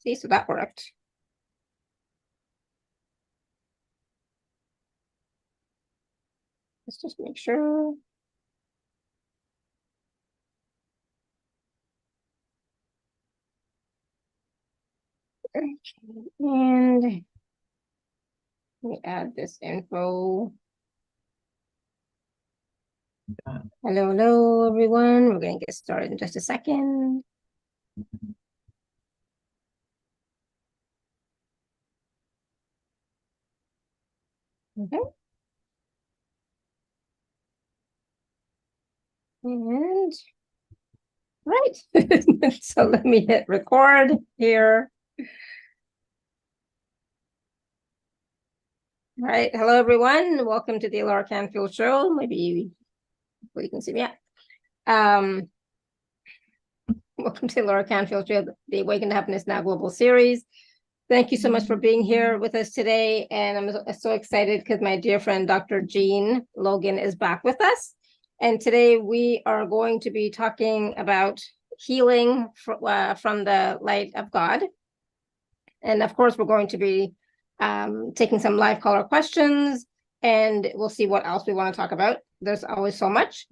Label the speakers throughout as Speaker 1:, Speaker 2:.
Speaker 1: See, so that worked. Let's just make sure. Okay. And let me add this info. Hello, hello, everyone. We're going to get started in just a second. Okay. And right. So let me hit record here. All right. Hello, everyone. Welcome to the Laura Canfield Show. Maybe you can see me. Welcome to the Laura Canfield Show, the Awaken to Happiness Now Global Series. Thank you so much for being here with us today. And I'm so excited because my dear friend, Dr.Jean Logan, is back with us. And today we are going to be talking about healing from the light of God. And of course, we're going to be taking some live caller questions, and we'll see what else we want to talk about. There's always so much.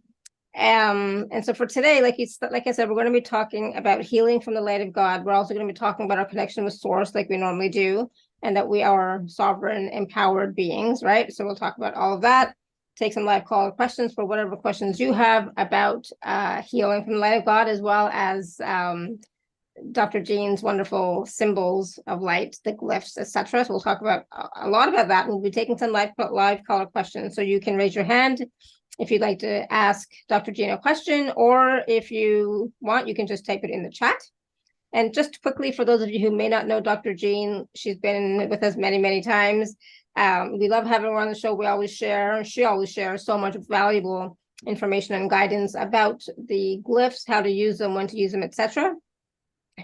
Speaker 1: And so for today, like I said, we're going to be talking about healing from the light of God. We're also going to be talking about our connection with Source, like we normally do, and that we are sovereign, empowered beings, right? So we'll talk about all of that. Take some live call questions for whatever questions you have about healing from the light of God, as well as Dr. Jean's wonderful symbols of light, the glyphs, etc. So we'll talk about a lot about that. We'll be taking some live caller questions, so you can raise your hand if you'd like to ask Dr. Jean a question, or if you want, you can just type it in the chat. And just quickly, for those of you who may not know Dr. Jean, she's been with us many, many times. We love having her on the show. She always shares so much valuable information and guidance about the glyphs, how to use them, when to use them, etc.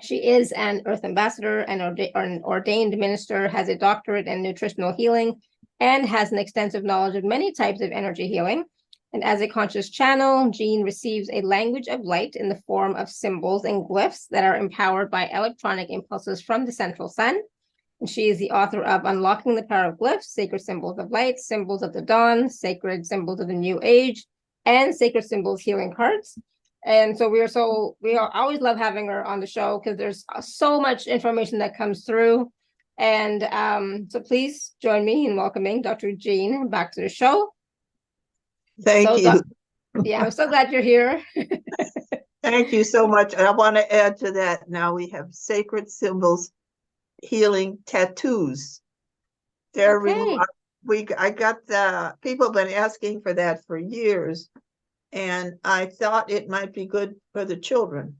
Speaker 1: She is an Earth Ambassador and an ordained minister, has a doctorate in nutritional healing, and has an extensive knowledge of many types of energy healing. And as a conscious channel, Jean receives a language of light in the form of symbols and glyphs that are empowered by electronic impulses from the central sun. And she is the author of Unlocking the Power of Glyphs, Sacred Symbols of Light, Symbols of the Dawn, Sacred Symbols of the New Age, and Sacred Symbols Healing Cards. And so we always love having her on the show because there's so much information that comes through. And so please join me in welcoming Dr. Jean back to the show.
Speaker 2: Thank you.
Speaker 1: Yeah, I'm so glad you're here.
Speaker 2: Thank you so much. I want to add to that. Now we have Sacred Symbols Healing Tattoos.
Speaker 1: Okay.
Speaker 2: I got the people have been asking for that for years, and I thought it might be good for the children,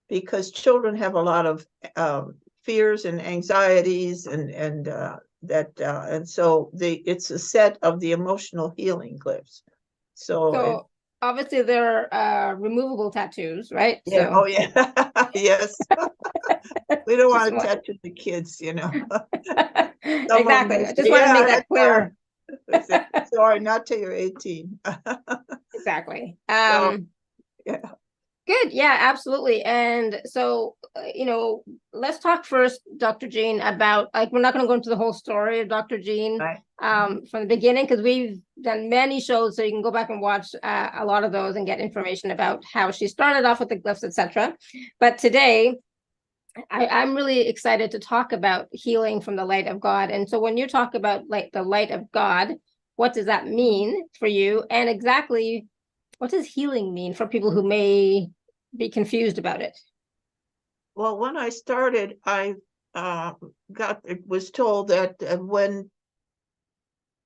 Speaker 2: because children have a lot of fears and anxieties, and so it's a set of the emotional healing glyphs. So
Speaker 1: obviously they're removable tattoos, right?
Speaker 2: Yeah.
Speaker 1: So.
Speaker 2: Oh yeah. Yes. We don't want to tattoo the kids,
Speaker 1: Exactly. I just want to make that clear.
Speaker 2: Sorry, not till you're 18.
Speaker 1: Exactly.
Speaker 2: Yeah.
Speaker 1: Good. Yeah, absolutely. And so, let's talk first, Dr. Jean, about, like, we're not going to go into the whole story of Dr. Jean from the beginning, because we've done many shows, so you can go back and watch a lot of those and get information about how she started off with the glyphs, etc. But today, I'm really excited to talk about healing from the light of God. And so when you talk about the light of God, what does that mean for you? And exactly what does healing mean for people who may be confused about it?
Speaker 2: Well, when I started, I was told that when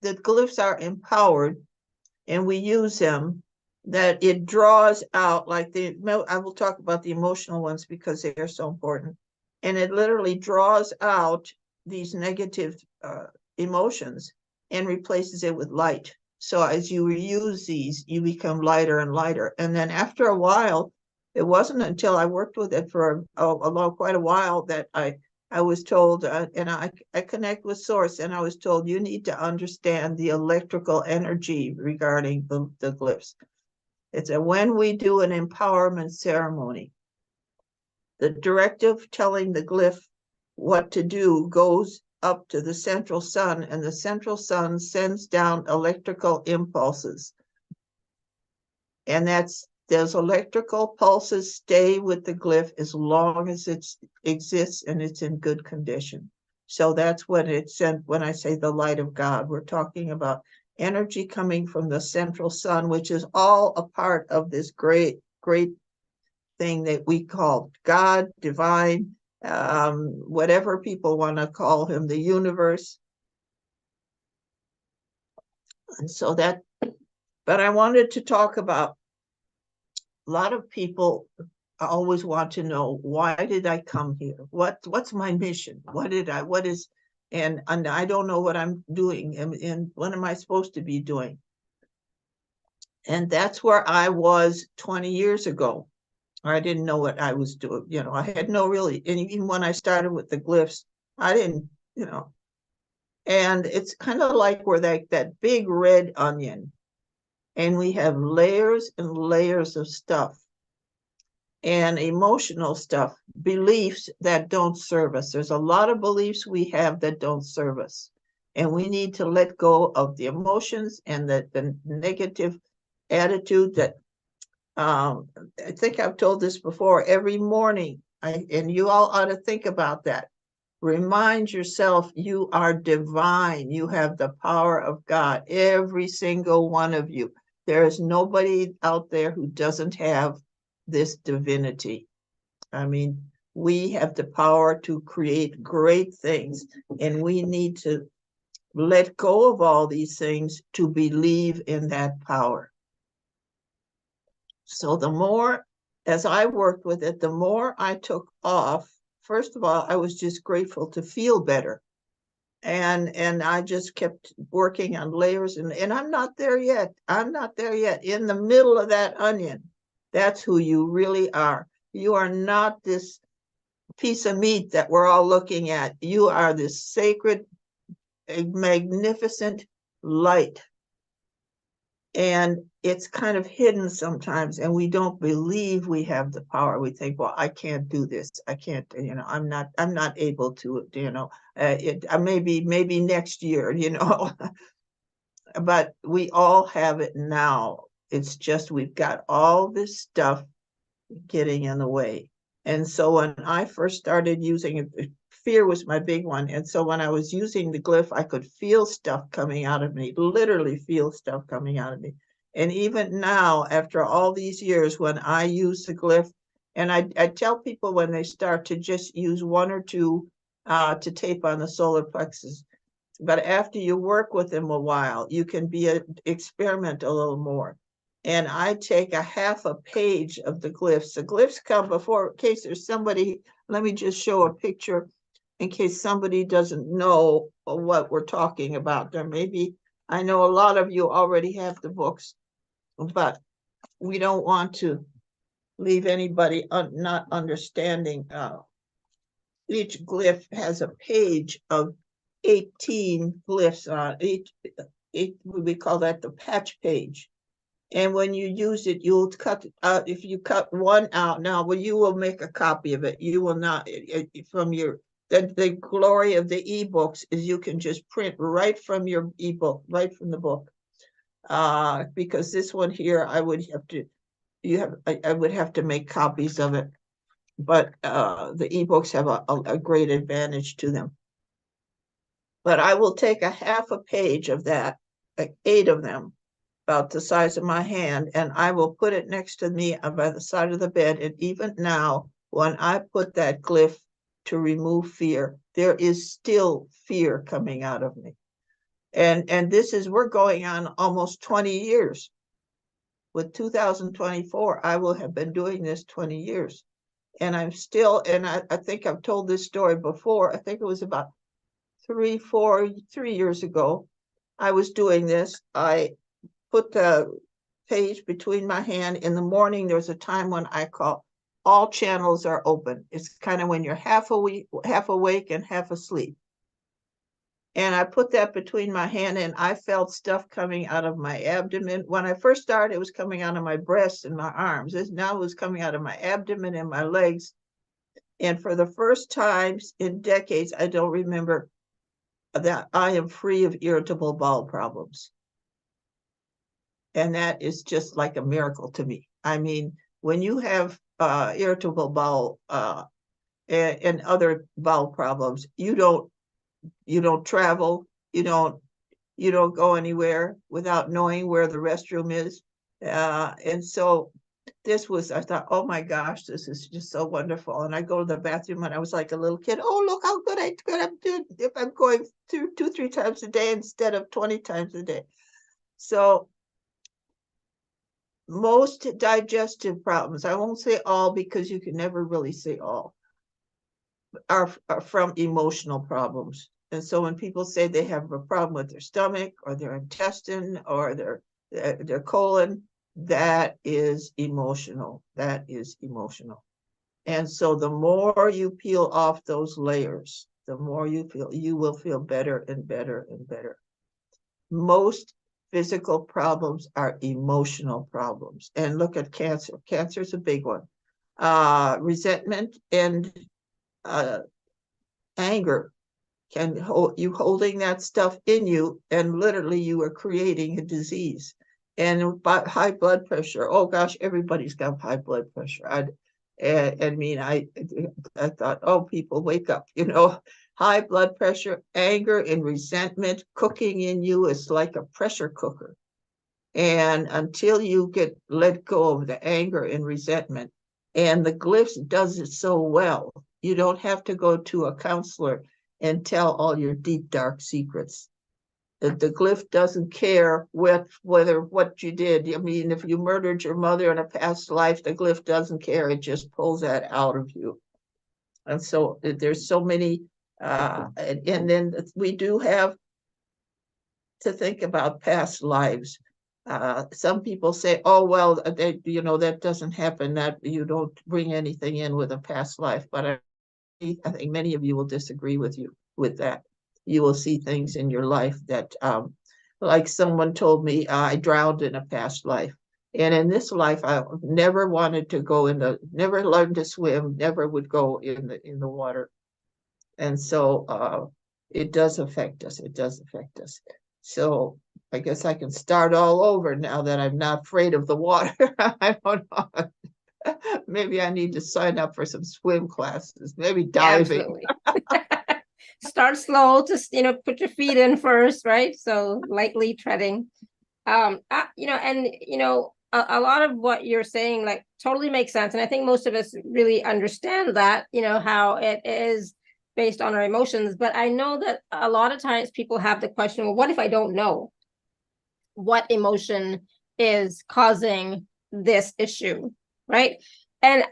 Speaker 2: the glyphs are empowered and we use them, that it draws out, like I will talk about the emotional ones because they are so important. And it literally draws out these negative emotions and replaces it with light. So as you reuse these, you become lighter and lighter. And then after a while, it wasn't until I worked with it for quite a while that I was told, and I connect with Source, and I was told, you need to understand the electrical energy regarding the glyphs. It's when we do an empowerment ceremony, the directive telling the glyph what to do goes up to the central sun, and the central sun sends down electrical impulses. And those electrical pulses stay with the glyph as long as it exists and it's in good condition. So that's when it's sent. When I say the light of God, we're talking about energy coming from the central sun, which is all a part of this great thing that we call God, divine, whatever people want to call him, the universe. And so but I wanted to talk about, a lot of people always want to know, why did I come here? What's my mission? And I don't know what I'm doing, and what am I supposed to be doing? And that's where I was 20 years ago. I didn't know what I was doing. I had no really, and even when I started with the glyphs, I didn't, and it's kind of like we're that big red onion, and we have layers and layers of stuff, and emotional stuff, beliefs that don't serve us. There's a lot of beliefs we have that don't serve us, and we need to let go of the emotions and the negative attitude that, I think I've told this before, every morning, and you all ought to think about that. Remind yourself you are divine. You have the power of God, every single one of you. There is nobody out there who doesn't have this divinity. I mean, we have the power to create great things, and we need to let go of all these things to believe in that power. So the more, as I worked with it, the more I took off. First of all, I was just grateful to feel better. And I just kept working on layers, and I'm not there yet. I'm not there yet. In the middle of that onion, that's who you really are. You are not this piece of meat that we're all looking at. You are this sacred, magnificent light. And it's kind of hidden sometimes, and we don't believe we have the power. We think, well, I can't do this. I can't, I'm not able to, maybe next year, but we all have it now. It's just, we've got all this stuff getting in the way. And so when I first started using it, fear was my big one. And so when I was using the glyph, I could feel stuff coming out of me, literally feel stuff coming out of me. And even now, after all these years, when I use the glyph, and I tell people when they start to just use one or two to tape on the solar plexus. But after you work with them a while, you can experiment a little more. And I take a half a page of the glyphs. The glyphs come before, in case there's somebody, let me just show a picture in case somebody doesn't know what we're talking about. There may be, I know a lot of you already have the books, but we don't want to leave anybody not understanding. Each glyph has a page of 18 glyphs on each. We call that the patch page. And when you use it, you'll cut out. If you cut one out now, well, you will make a copy of it. You will not, from the glory of the ebooks is you can just print right from your ebook, right from the book. Because this one here, I would have to make copies of it. But the ebooks have a great advantage to them. But I will take a half a page of that, like 8 of them, about the size of my hand, and I will put it next to me by the side of the bed. And even now, when I put that glyph to remove fear, there is still fear coming out of me. And we're going on almost 20 years. With 2024, I will have been doing this 20 years. And I'm still, and I think I've told this story before. I think it was about 3 years ago. I was doing this. I put the page between my hand. In the morning, there's a time when I call all channels are open. It's kind of when you're half awake and half asleep. And I put that between my hand, and I felt stuff coming out of my abdomen. When I first started, it was coming out of my breast and my arms. Now it was coming out of my abdomen and my legs. And for the first times in decades, I don't remember that I am free of irritable bowel problems. And that is just like a miracle to me. I mean, when you have irritable bowel and other bowel problems, you don't travel, you don't go anywhere without knowing where the restroom is. And so I thought, oh my gosh, this is just so wonderful. And I go to the bathroom and I was like a little kid. Oh, look how good I'm doing if I'm going through 2-3 times a day instead of 20 times a day. So most digestive problems, I won't say all because you can never really say all, are from emotional problems. And so when people say they have a problem with their stomach or their intestine or their colon, that is emotional. That is emotional. And so the more you peel off those layers, the more you will feel better and better and better. Most physical problems are emotional problems. And look at cancer. Cancer is a big one. Resentment and anger can hold you holding that stuff in you, and literally you are creating a disease. And high blood pressure, oh gosh, everybody's got high blood pressure. I thought, oh, people wake up, high blood pressure, anger and resentment cooking in you is like a pressure cooker. And until you get let go of the anger and resentment, and the Glyphs does it so well, you don't have to go to a counselor and tell all your deep, dark secrets. The Glyph doesn't care whether what you did. I mean, if you murdered your mother in a past life, the Glyph doesn't care. It just pulls that out of you. And so there's so many, and then we do have to think about past lives. Some people say, oh, well, that doesn't happen, that you don't bring anything in with a past life. But I think many of you will disagree with that. You will see things in your life that, like someone told me, I drowned in a past life. And in this life, I never wanted to go never learned to swim, never would go in the water. And so it does affect us. It does affect us. So I guess I can start all over now that I'm not afraid of the water. I don't know. Maybe I need to sign up for some swim classes, maybe diving.
Speaker 1: Absolutely. Start slow, just put your feet in first, right? So lightly treading. A lot of what you're saying like totally makes sense. And I think most of us really understand that, how it is based on our emotions. But I know that a lot of times people have the question, well, what if I don't know what emotion is causing this issue, right? And,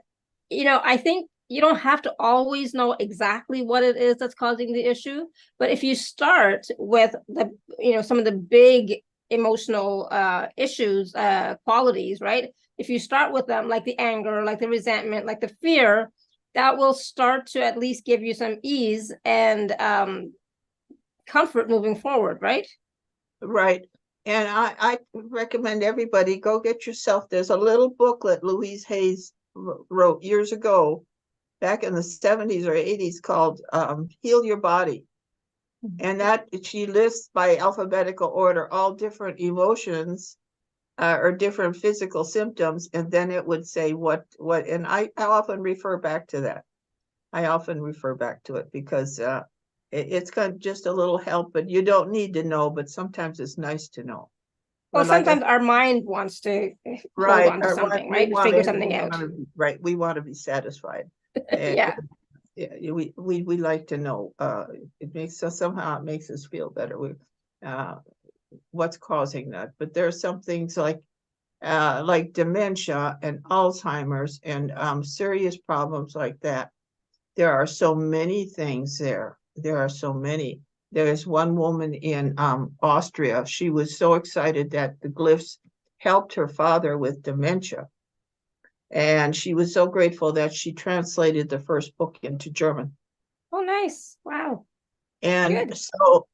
Speaker 1: I think you don't have to always know exactly what it is that's causing the issue. But if you start with some of the big emotional issues, qualities, right? If you start with them, like the anger, like the resentment, like the fear, that will start to at least give you some ease and comfort moving forward, right?
Speaker 2: Right. And I recommend everybody go get yourself, there's a little booklet Louise Hayes wrote years ago, back in the 70s or 80s, called Heal Your Body. And that she lists by alphabetical order all different emotions or different physical symptoms, and then it would say what and I often refer back to that. I often refer back to it because it's got just a little help, but you don't need to know, but sometimes it's nice to know.
Speaker 1: Well,
Speaker 2: But
Speaker 1: sometimes our mind wants to hold
Speaker 2: right,
Speaker 1: on to something, right? Figure something out.
Speaker 2: Right, we want to be satisfied.
Speaker 1: Yeah.
Speaker 2: Yeah, we like to know. It makes us somehow, it makes us feel better. What's causing that? But there are some things like dementia and Alzheimer's and serious problems like that. There are so many things there. There are so many. There is one woman in Austria. She was so excited that the Glyphs helped her father with dementia. And she was so grateful that she translated the first book into German.
Speaker 1: Oh, nice. Wow.
Speaker 2: And
Speaker 1: Good.
Speaker 2: so,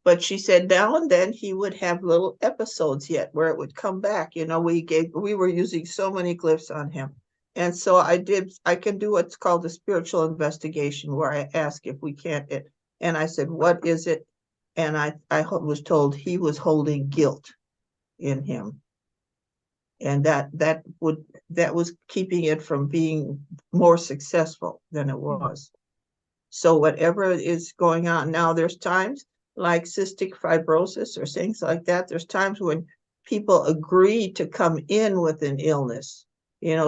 Speaker 2: but she said now and then he would have little episodes yet where it would come back. We were using so many Glyphs on him. And so I can do what's called a spiritual investigation where I ask if we can't, and I said, what is it? And I was told he was holding guilt in him. And that was keeping it from being more successful than it was. So whatever is going on now, there's times like cystic fibrosis or things like that. There's times when people agree to come in with an illness.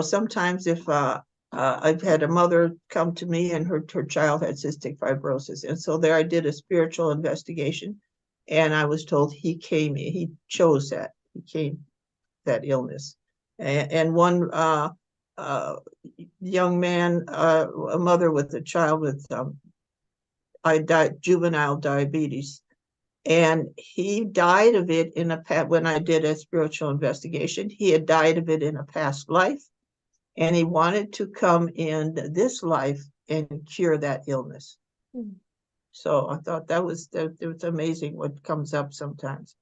Speaker 2: Sometimes if I've had a mother come to me and her child had cystic fibrosis. And so there I did a spiritual investigation and I was told he chose that. He came that illness. And one young man, a mother with a child with juvenile diabetes, and he died of it when I did a spiritual investigation. He had died of it in a past life, and he wanted to come in this life and cure that illness. So I thought it was amazing what comes up sometimes.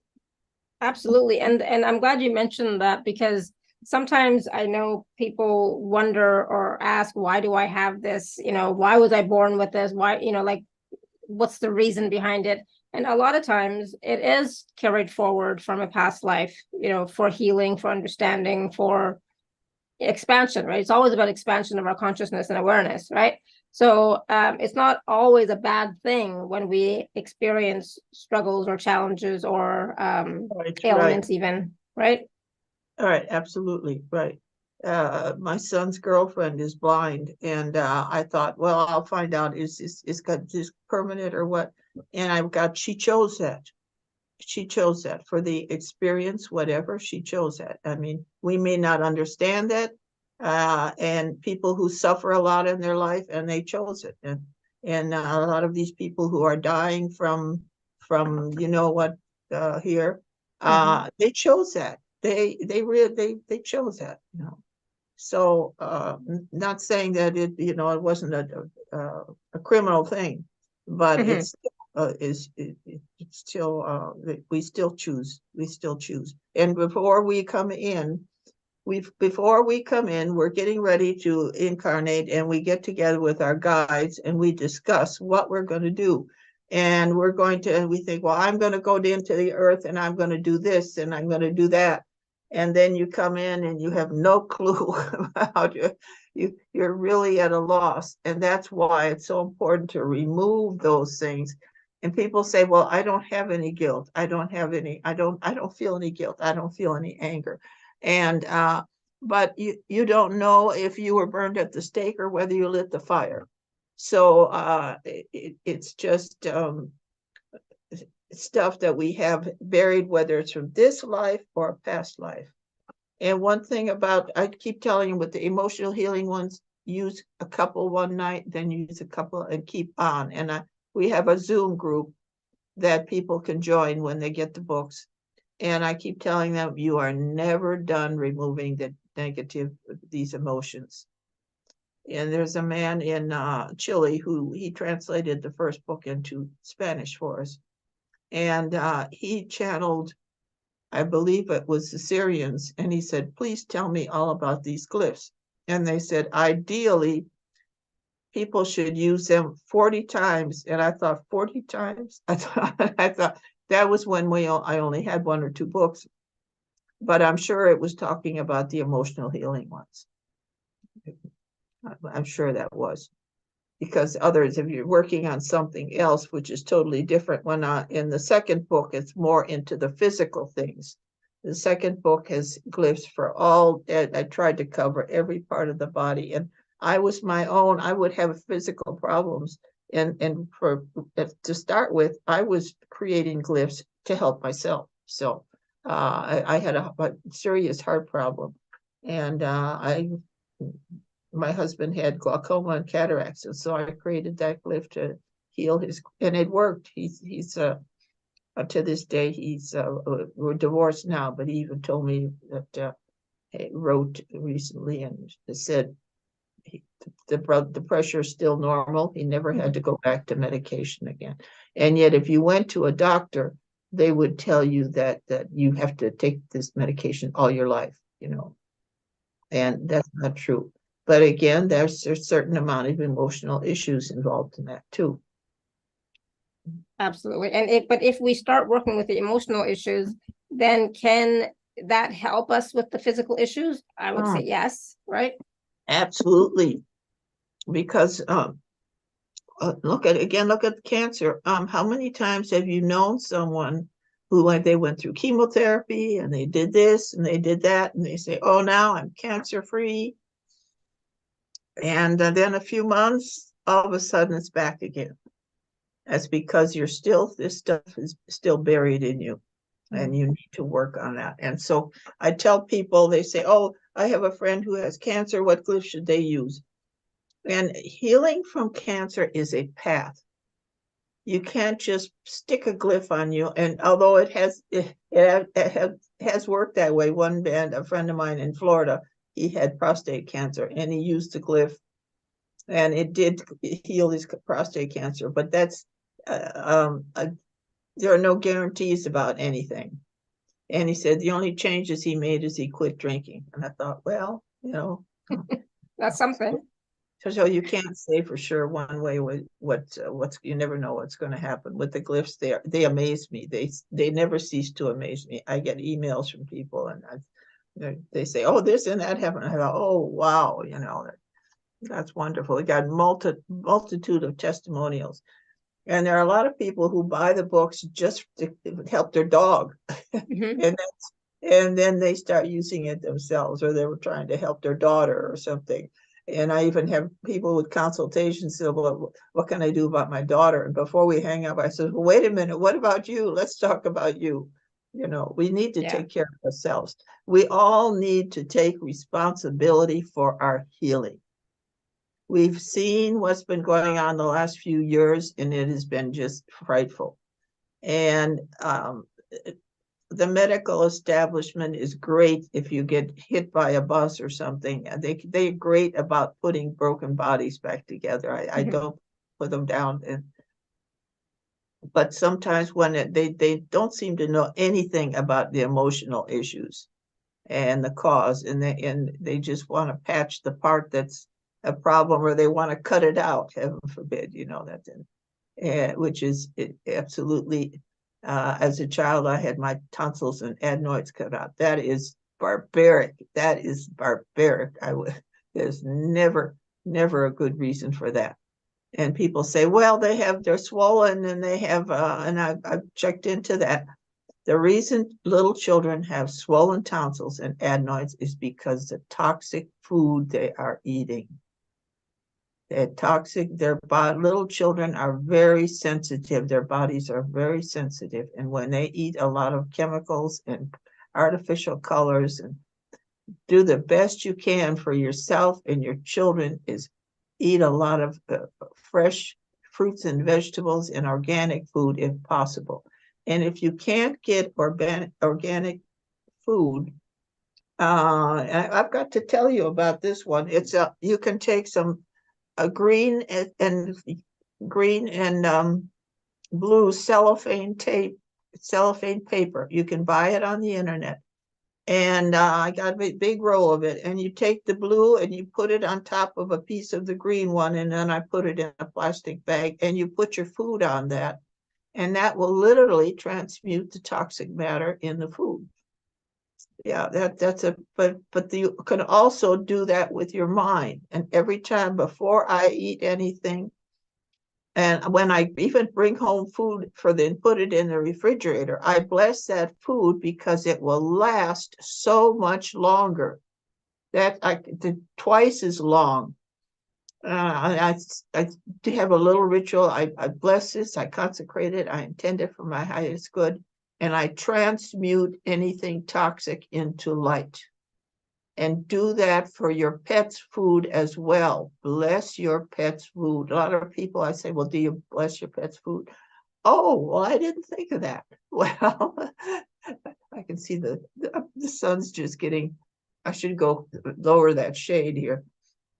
Speaker 1: Absolutely. And I'm glad you mentioned that, because sometimes I know people wonder or ask, why do I have this? Why was I born with this? Why, like, what's the reason behind it? And a lot of times it is carried forward from a past life, for healing, for understanding, for expansion, right? It's always about expansion of our consciousness and awareness, right? So it's not always a bad thing when we experience struggles or challenges or ailments, even, right?
Speaker 2: All right, absolutely right. My son's girlfriend is blind, and I thought, well, I'll find out is this permanent or what? And she chose that. She chose that for the experience, whatever. She chose that. I mean, we may not understand that, and people who suffer a lot in their life, and they chose it. And a lot of these people who are dying from here, they chose that. They chose that. So not saying that it wasn't a criminal thing, but it's still we still choose. And before we come in, we're getting ready to incarnate, and we get together with our guides and we discuss what we're going to do. And we think, well, I'm going to go into the earth and I'm going to do this and I'm going to do that. And then you come in and you have no clue about you're really at a loss. And that's why it's so important to remove those things. And people say, well, I don't have any guilt. I don't feel any guilt. I don't feel any anger. And but you don't know if you were burned at the stake or whether you lit the fire. So it's just stuff that we have buried, whether it's from this life or a past life. And one thing I keep telling you with the emotional healing ones, use a couple one night, then use a couple and keep on. And we have a Zoom group that people can join when they get the books. And I keep telling them, you are never done removing the negative, these emotions. And there's a man in Chile he translated the first book into Spanish for us. And he channeled, I believe it was the Syrians, and he said, please tell me all about these glyphs. And they said, ideally, people should use them 40 times. And I thought, 40 times? I thought that was when I only had one or two books. But I'm sure it was talking about the emotional healing ones. I'm sure that was. Because others, if you're working on something else, which is totally different, when in the second book, it's more into the physical things. The second book has glyphs for all. I tried to cover every part of the body, and I would have physical problems, and to start with, I was creating glyphs to help myself. So I had a serious heart problem, and my husband had glaucoma and cataracts, and so I created that glyph to heal and it worked. He's to this day, we're divorced now, but he even told me that he wrote recently and said the pressure is still normal. He never had to go back to medication again. And yet, if you went to a doctor, they would tell you that you have to take this medication all your life, and that's not true. But again, there's a certain amount of emotional issues involved in that too.
Speaker 1: Absolutely. But if we start working with the emotional issues, then can that help us with the physical issues? I would say yes, right?
Speaker 2: Absolutely. Because look at cancer. How many times have you known someone who, like, they went through chemotherapy and they did this and they did that, and they say, oh, now I'm cancer free, and then a few months, all of a sudden it's back again. That's because this stuff is still buried in you, and you need to work on that. And so I tell people, they say, oh, I have a friend who has cancer, what glyph should they use? And healing from cancer is a path. You can't just stick a glyph on you. And although it has worked that way, a friend of mine in Florida, he had prostate cancer and he used the glyph, and it did heal his prostate cancer. But that's there are no guarantees about anything. And he said the only changes he made is he quit drinking. And I thought, well,
Speaker 1: That's something.
Speaker 2: so you can't say for sure one way what's you never know what's going to happen with the glyphs. They amaze me. They never cease to amaze me. I get emails from people, and they say, oh, this and that happened. I thought, oh, wow, that's wonderful. We got multitude of testimonials. And there are a lot of people who buy the books just to help their dog. And then they start using it themselves, or they were trying to help their daughter or something. And I even have people with consultations say, well, what can I do about my daughter? And before we hang up, I said, well, wait a minute, what about you? Let's talk about you. We need to take care of ourselves. We all need to take responsibility for our healing. We've seen what's been going on the last few years, and it has been just frightful. And the medical establishment is great if you get hit by a bus or something. They're great about putting broken bodies back together. I don't put them down. But sometimes when they don't seem to know anything about the emotional issues and the cause, and they just want to patch the part that's a problem, or they want to cut it out, heaven forbid, which is absolutely, as a child, I had my tonsils and adenoids cut out. That is barbaric. There's never a good reason for that. And people say, well, they're swollen and they have, and I've checked into that. The reason little children have swollen tonsils and adenoids is because the toxic food they are eating. They're toxic. Little children are very sensitive. Their bodies are very sensitive. And when they eat a lot of chemicals and artificial colors, and do the best you can for yourself and your children is eat a lot of fresh fruits and vegetables and organic food if possible. And if you can't get organic food, I've got to tell you about this one. You can take some green and blue cellophane paper. You can buy it on the internet. And I got a big roll of it. And you take the blue and you put it on top of a piece of the green one. And then I put it in a plastic bag, and you put your food on that. And that will literally transmute the toxic matter in the food. Yeah, but you can also do that with your mind. And every time before I eat anything, and when I even bring home food put it in the refrigerator, I bless that food because it will last so much longer. Twice as long. I have a little ritual. I bless this, I consecrate it, I intend it for my highest good, and I transmute anything toxic into light. And do that for your pet's food as well. Bless your pet's food. A lot of people, I say, well, do you bless your pet's food? Oh, well, I didn't think of that. Well, I can see the sun's just getting, I should go lower that shade here.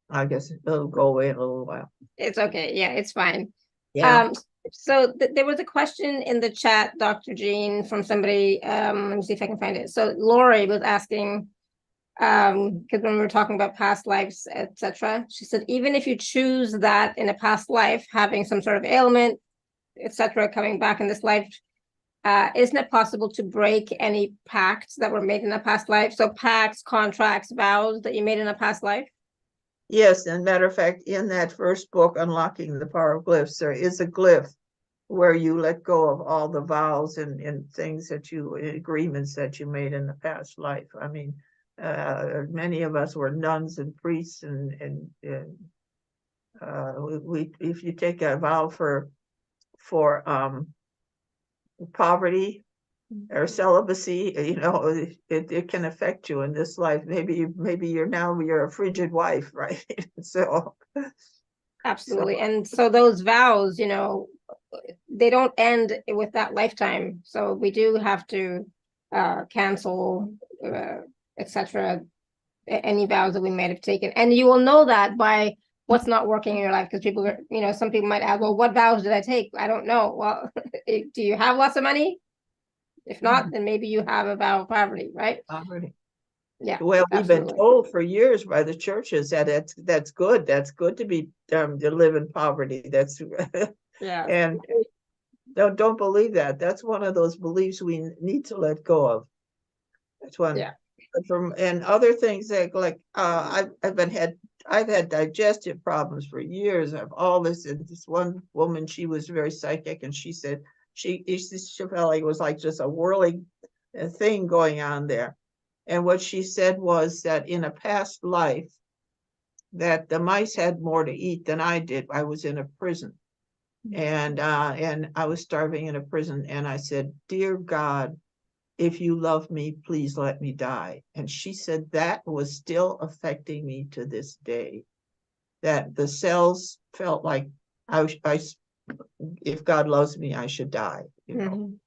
Speaker 2: I guess it'll go away in a little while.
Speaker 1: It's okay. Yeah, it's fine.
Speaker 2: Yeah.
Speaker 1: So there was a question in the chat, Dr. Jean, from somebody. Let me see if I can find it. So Lori was asking, because when we were talking about past lives, etc., she said, even if you choose that in a past life, having some sort of ailment, etc., coming back in this life, isn't it possible to break any pacts that were made in a past life? So pacts, contracts, vows that you made in a past life?
Speaker 2: Yes, and matter of fact, in that first book, Unlocking the Power of Glyphs, there is a glyph where you let go of all the vows and things that you, agreements that you made in the past life. I mean, many of us were nuns and priests, and we if you take a vow for poverty or celibacy, you know, it can affect you in this life. Maybe you're a frigid wife, right? So
Speaker 1: Absolutely. And so those vows, you know, they don't end with that lifetime. So we do have to cancel, etc., any vows that we might have taken. And you will know that by what's not working in your life, because people are, you know, some people might ask, well, what vows did I take? I don't know. Well, do you have lots of money? If not, then maybe you have a vow of poverty, right?
Speaker 2: poverty.
Speaker 1: Yeah,
Speaker 2: Well, we've been
Speaker 1: absolutely.
Speaker 2: told for years by the churches that that's good. That's good to be to live in poverty. That's
Speaker 1: Yeah.
Speaker 2: and don't believe that. That's one of those beliefs we need to let go of. That's one.
Speaker 1: Yeah.
Speaker 2: From and other things that like I've had digestive problems for years. I've all this, and this one woman, she was very psychic, and she said she felt like it was like just a whirling thing going on there. And what she said was that in a past life, that the mice had more to eat than I did. I was in a prison, and I was starving in a prison, and I said, "Dear God, if you love me, please let me die." And she said that was still affecting me to this day. That the cells felt like if God loves me, I should die. You know.
Speaker 1: Mhm.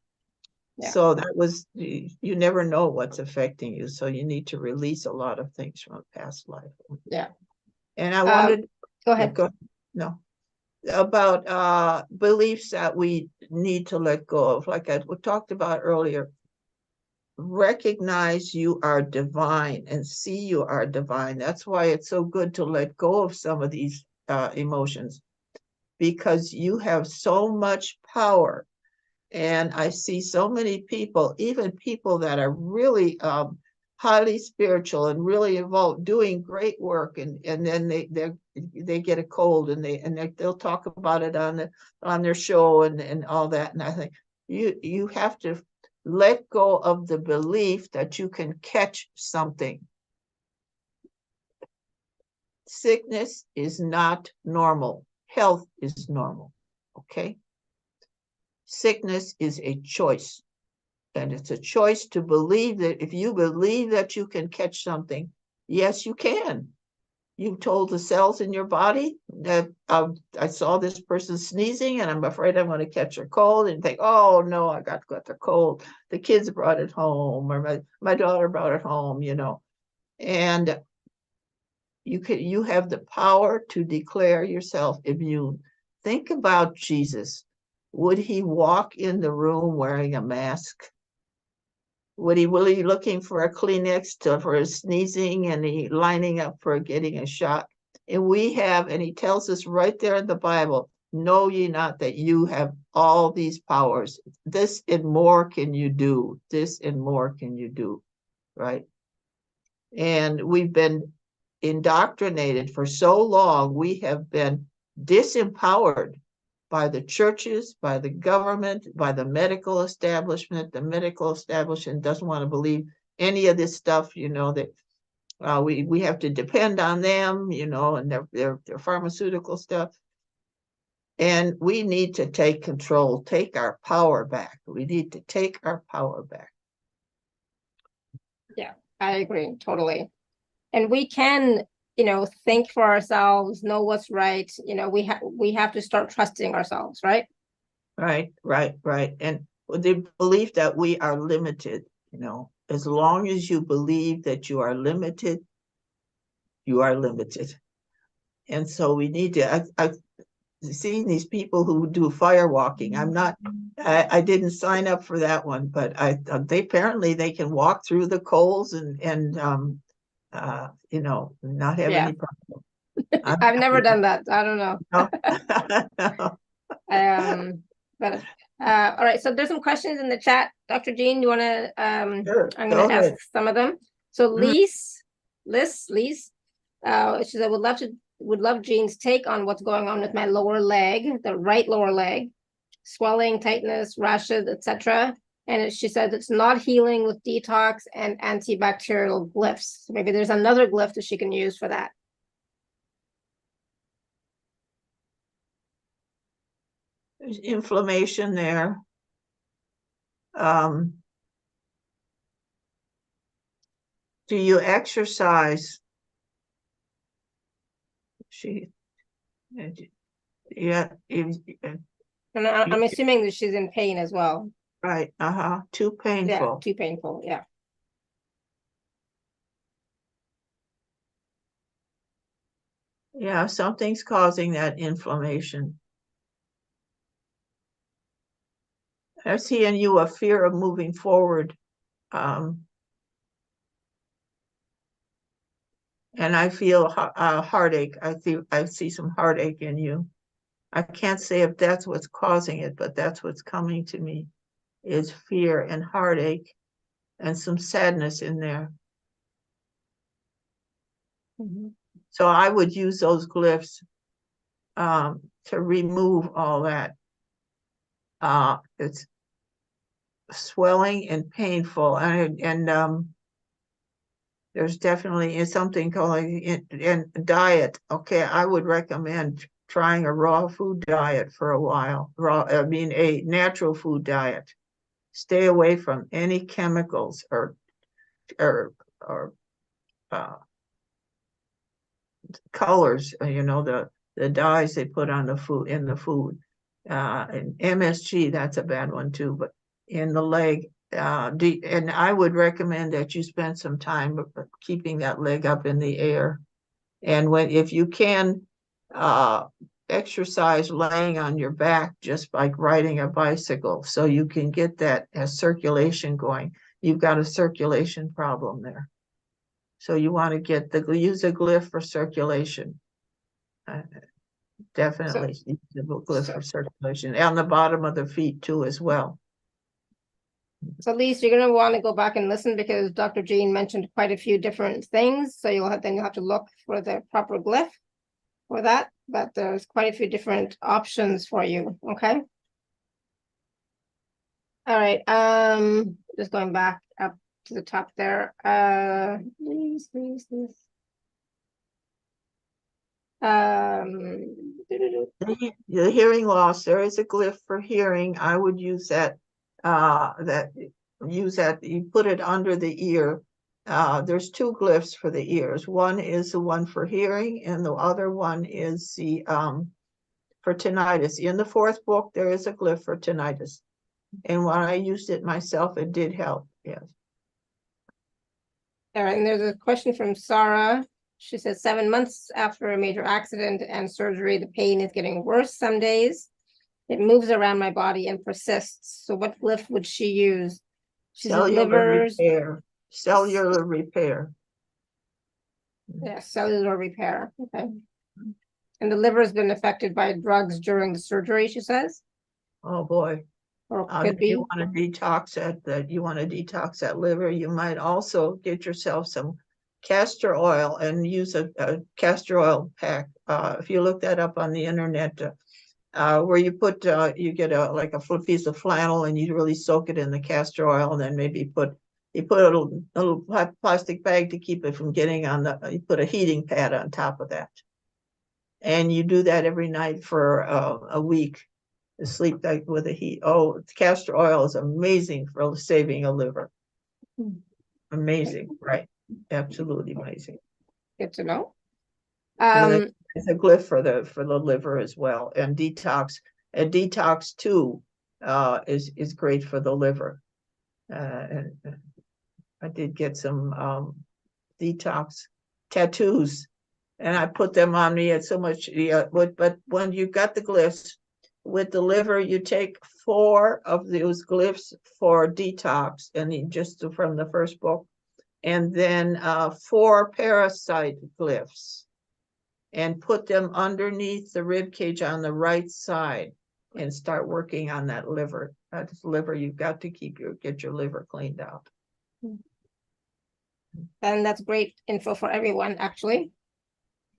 Speaker 1: Yeah.
Speaker 2: So that was, you never know what's affecting you. So you need to release a lot of things from a past life.
Speaker 1: Yeah.
Speaker 2: And I
Speaker 1: Um,
Speaker 2: wanted
Speaker 1: Go
Speaker 2: to
Speaker 1: ahead.
Speaker 2: go, no, about beliefs that we need to let go of. Like I talked about earlier, recognize you are divine and see you are divine. That's why it's so good to let go of some of these emotions, because you have so much power. And I see so many people, even people that are really highly spiritual and really involved, doing great work, and then they get a cold, and they'll talk about it on their show and all that. And I think you have to let go of the belief that you can catch something. Sickness is not normal. Health is normal. Okay. Sickness is a choice. And it's a choice to believe that if you believe that you can catch something, yes, you can. You've told the cells in your body that I saw this person sneezing and I'm afraid I'm going to catch a cold, and think, oh no, I got the cold. The kids brought it home, or my daughter brought it home, you know. And you have the power to declare yourself immune. Think about Jesus. Would he walk in the room wearing a mask? Would he really looking for a Kleenex for his sneezing, and he lining up for getting a shot? And he tells us right there in the Bible, know ye not that you have all these powers? This and more can you do. This and more can you do, right? And we've been indoctrinated for so long, we have been disempowered by the churches, by the government, by the medical establishment. The medical establishment doesn't want to believe any of this stuff, you know, that we have to depend on them, you know, and their pharmaceutical stuff. And we need to take control, take our power back. We need to take our power back.
Speaker 1: Yeah, I agree totally. And we can, you know, think for ourselves, know what's right. You know, we have to start trusting ourselves, right?
Speaker 2: Right. And the belief that we are limited, you know, as long as you believe that you are limited, you are limited. And so we need to, I've seen these people who do fire walking. I didn't sign up for that one, but they apparently they can walk through the coals and you know, not have
Speaker 1: Yeah.
Speaker 2: any problem. I'm
Speaker 1: I've never
Speaker 2: happy.
Speaker 1: done that. I don't know.
Speaker 2: No. No.
Speaker 1: But all right. So there's some questions in the chat. Dr. Jean, you want to?
Speaker 2: Sure,
Speaker 1: I'm
Speaker 2: go
Speaker 1: going to ask
Speaker 2: ahead.
Speaker 1: some of them. So
Speaker 2: Mm.
Speaker 1: Lise, she said would love Jean's take on what's going on with my lower leg, the right lower leg, swelling, tightness, rashes, etc. And she said it's not healing with detox and antibacterial glyphs. So maybe there's another glyph that she can use for that.
Speaker 2: There's inflammation there. Do you exercise? Yeah,
Speaker 1: And I'm assuming that she's in pain as well.
Speaker 2: right. Too
Speaker 1: Yeah,
Speaker 2: painful.
Speaker 1: too painful. Yeah.
Speaker 2: Yeah, something's causing that inflammation. I see in you a fear of moving forward. And I feel heartache. I see some heartache in you. I can't say if that's what's causing it, but that's what's coming to me is fear and heartache and some sadness in there.
Speaker 1: Mhm.
Speaker 2: So I would use those glyphs to remove all that. It's swelling and painful, and there's definitely something called in diet. Okay, I would recommend trying a raw food diet for a while. A natural food diet. Stay away from any chemicals or uh, colors. You know, the dyes they put on the food in the food. And MSG, that's a bad one too. But in the leg, and I would recommend that you spend some time keeping that leg up in the air. And if you can, exercise laying on your back, just like riding a bicycle, so you can get that circulation going. You've got a circulation problem there. So you want to use a glyph for circulation. Definitely use a glyph for circulation. And the bottom of the feet too as well.
Speaker 1: So Lise, you're gonna want to go back and listen because Dr. Jean mentioned quite a few different things. So you'll have to look for the proper glyph for that. But there's quite a few different options for you. Okay. All right. Just going back up to the top there. Lise.
Speaker 2: The hearing loss, there is a glyph for hearing. I would use that. You put it under the ear. There's two glyphs for the ears. One is the one for hearing, and the other one is the for tinnitus. In the fourth book, there is a glyph for tinnitus, and when I used it myself, it did help. Yes.
Speaker 1: All right, and there's a question from Sarah. She says 7 months after a major accident and surgery, the pain is getting worse some days. It moves around my body and persists. So what glyph would she use? She's
Speaker 2: Cellular repair. Cellular repair.
Speaker 1: Yeah, cellular repair. Okay. And the liver has been affected by drugs during the surgery, she says.
Speaker 2: Oh boy.
Speaker 1: Or could be.
Speaker 2: You want to detox that liver. You might also get yourself some castor oil and use a castor oil pack. If you look that up on the internet, where you get a piece of flannel and you really soak it in the castor oil, and then maybe you put a little plastic bag to keep it from getting on you put a heating pad on top of that. And you do that every night for a week. Sleep with the heat. Oh, castor oil is amazing for saving a liver. Amazing, right? Absolutely amazing.
Speaker 1: Good to know.
Speaker 2: It's a glyph for the liver as well. And detox too is great for the liver. And I did get some detox tattoos, and I put them on me. It's so much, but when you got the glyphs with the liver, you take 4 of those glyphs for detox, and just from the first book, and then 4 parasite glyphs, and put them underneath the rib cage on the right side, and start working on that liver. That's liver. You've got to get your liver cleaned out.
Speaker 1: And that's great info for everyone, actually.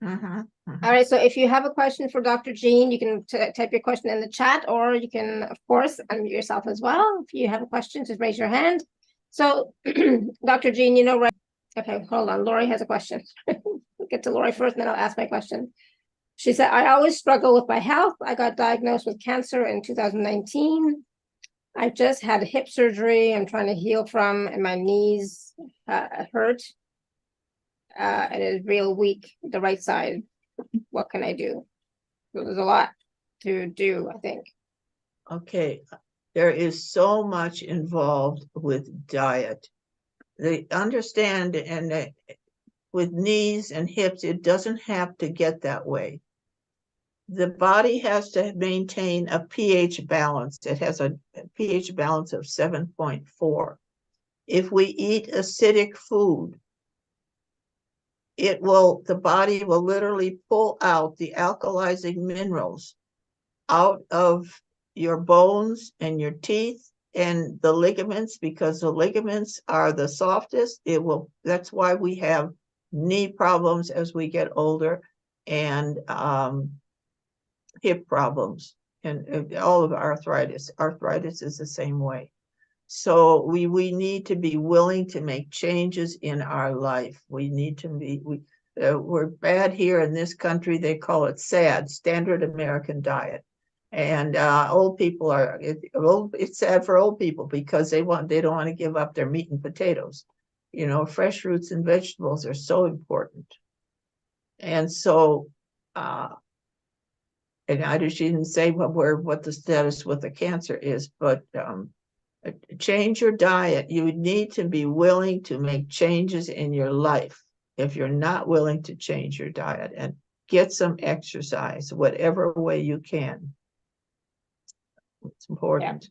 Speaker 2: Mhm,
Speaker 1: All
Speaker 2: mhm.
Speaker 1: right, so if you have a question for Dr. Jean, you can type your question in the chat, or you can, of course, unmute yourself as well. If you have a question, just raise your hand. So, Dr. Jean, you know, right? Okay, hold on. Lori has a question. We'll get to Lori first, and then I'll ask my question. She said, I always struggle with my health. I got diagnosed with cancer in 2019. I just had hip surgery I'm trying to heal from, and my knees hurt. And it's real weak, the right side. What can I do? So there's a lot to do, I think.
Speaker 2: Okay, there is so much involved with diet. They understand, and with knees and hips, it doesn't have to get that way. The body has to maintain a pH balance. It has a pH balance of 7.4. If we eat acidic food, the body will literally pull out the alkalizing minerals out of your bones and your teeth and the ligaments, because the ligaments are the softest. That's why we have knee problems as we get older, and hip problems, and all of arthritis. Arthritis is the same way. So we need to be willing to make changes in our life. We need to be, we're bad here in this country. They call it SAD, Standard American Diet. And old people it's sad for old people, because they don't want to give up their meat and potatoes. You know, fresh fruits and vegetables are so important. And so, and I just didn't say what the status with the cancer is, but change your diet. You would need to be willing to make changes in your life. If you're not willing to change your diet, and get some exercise, whatever way you can. It's important.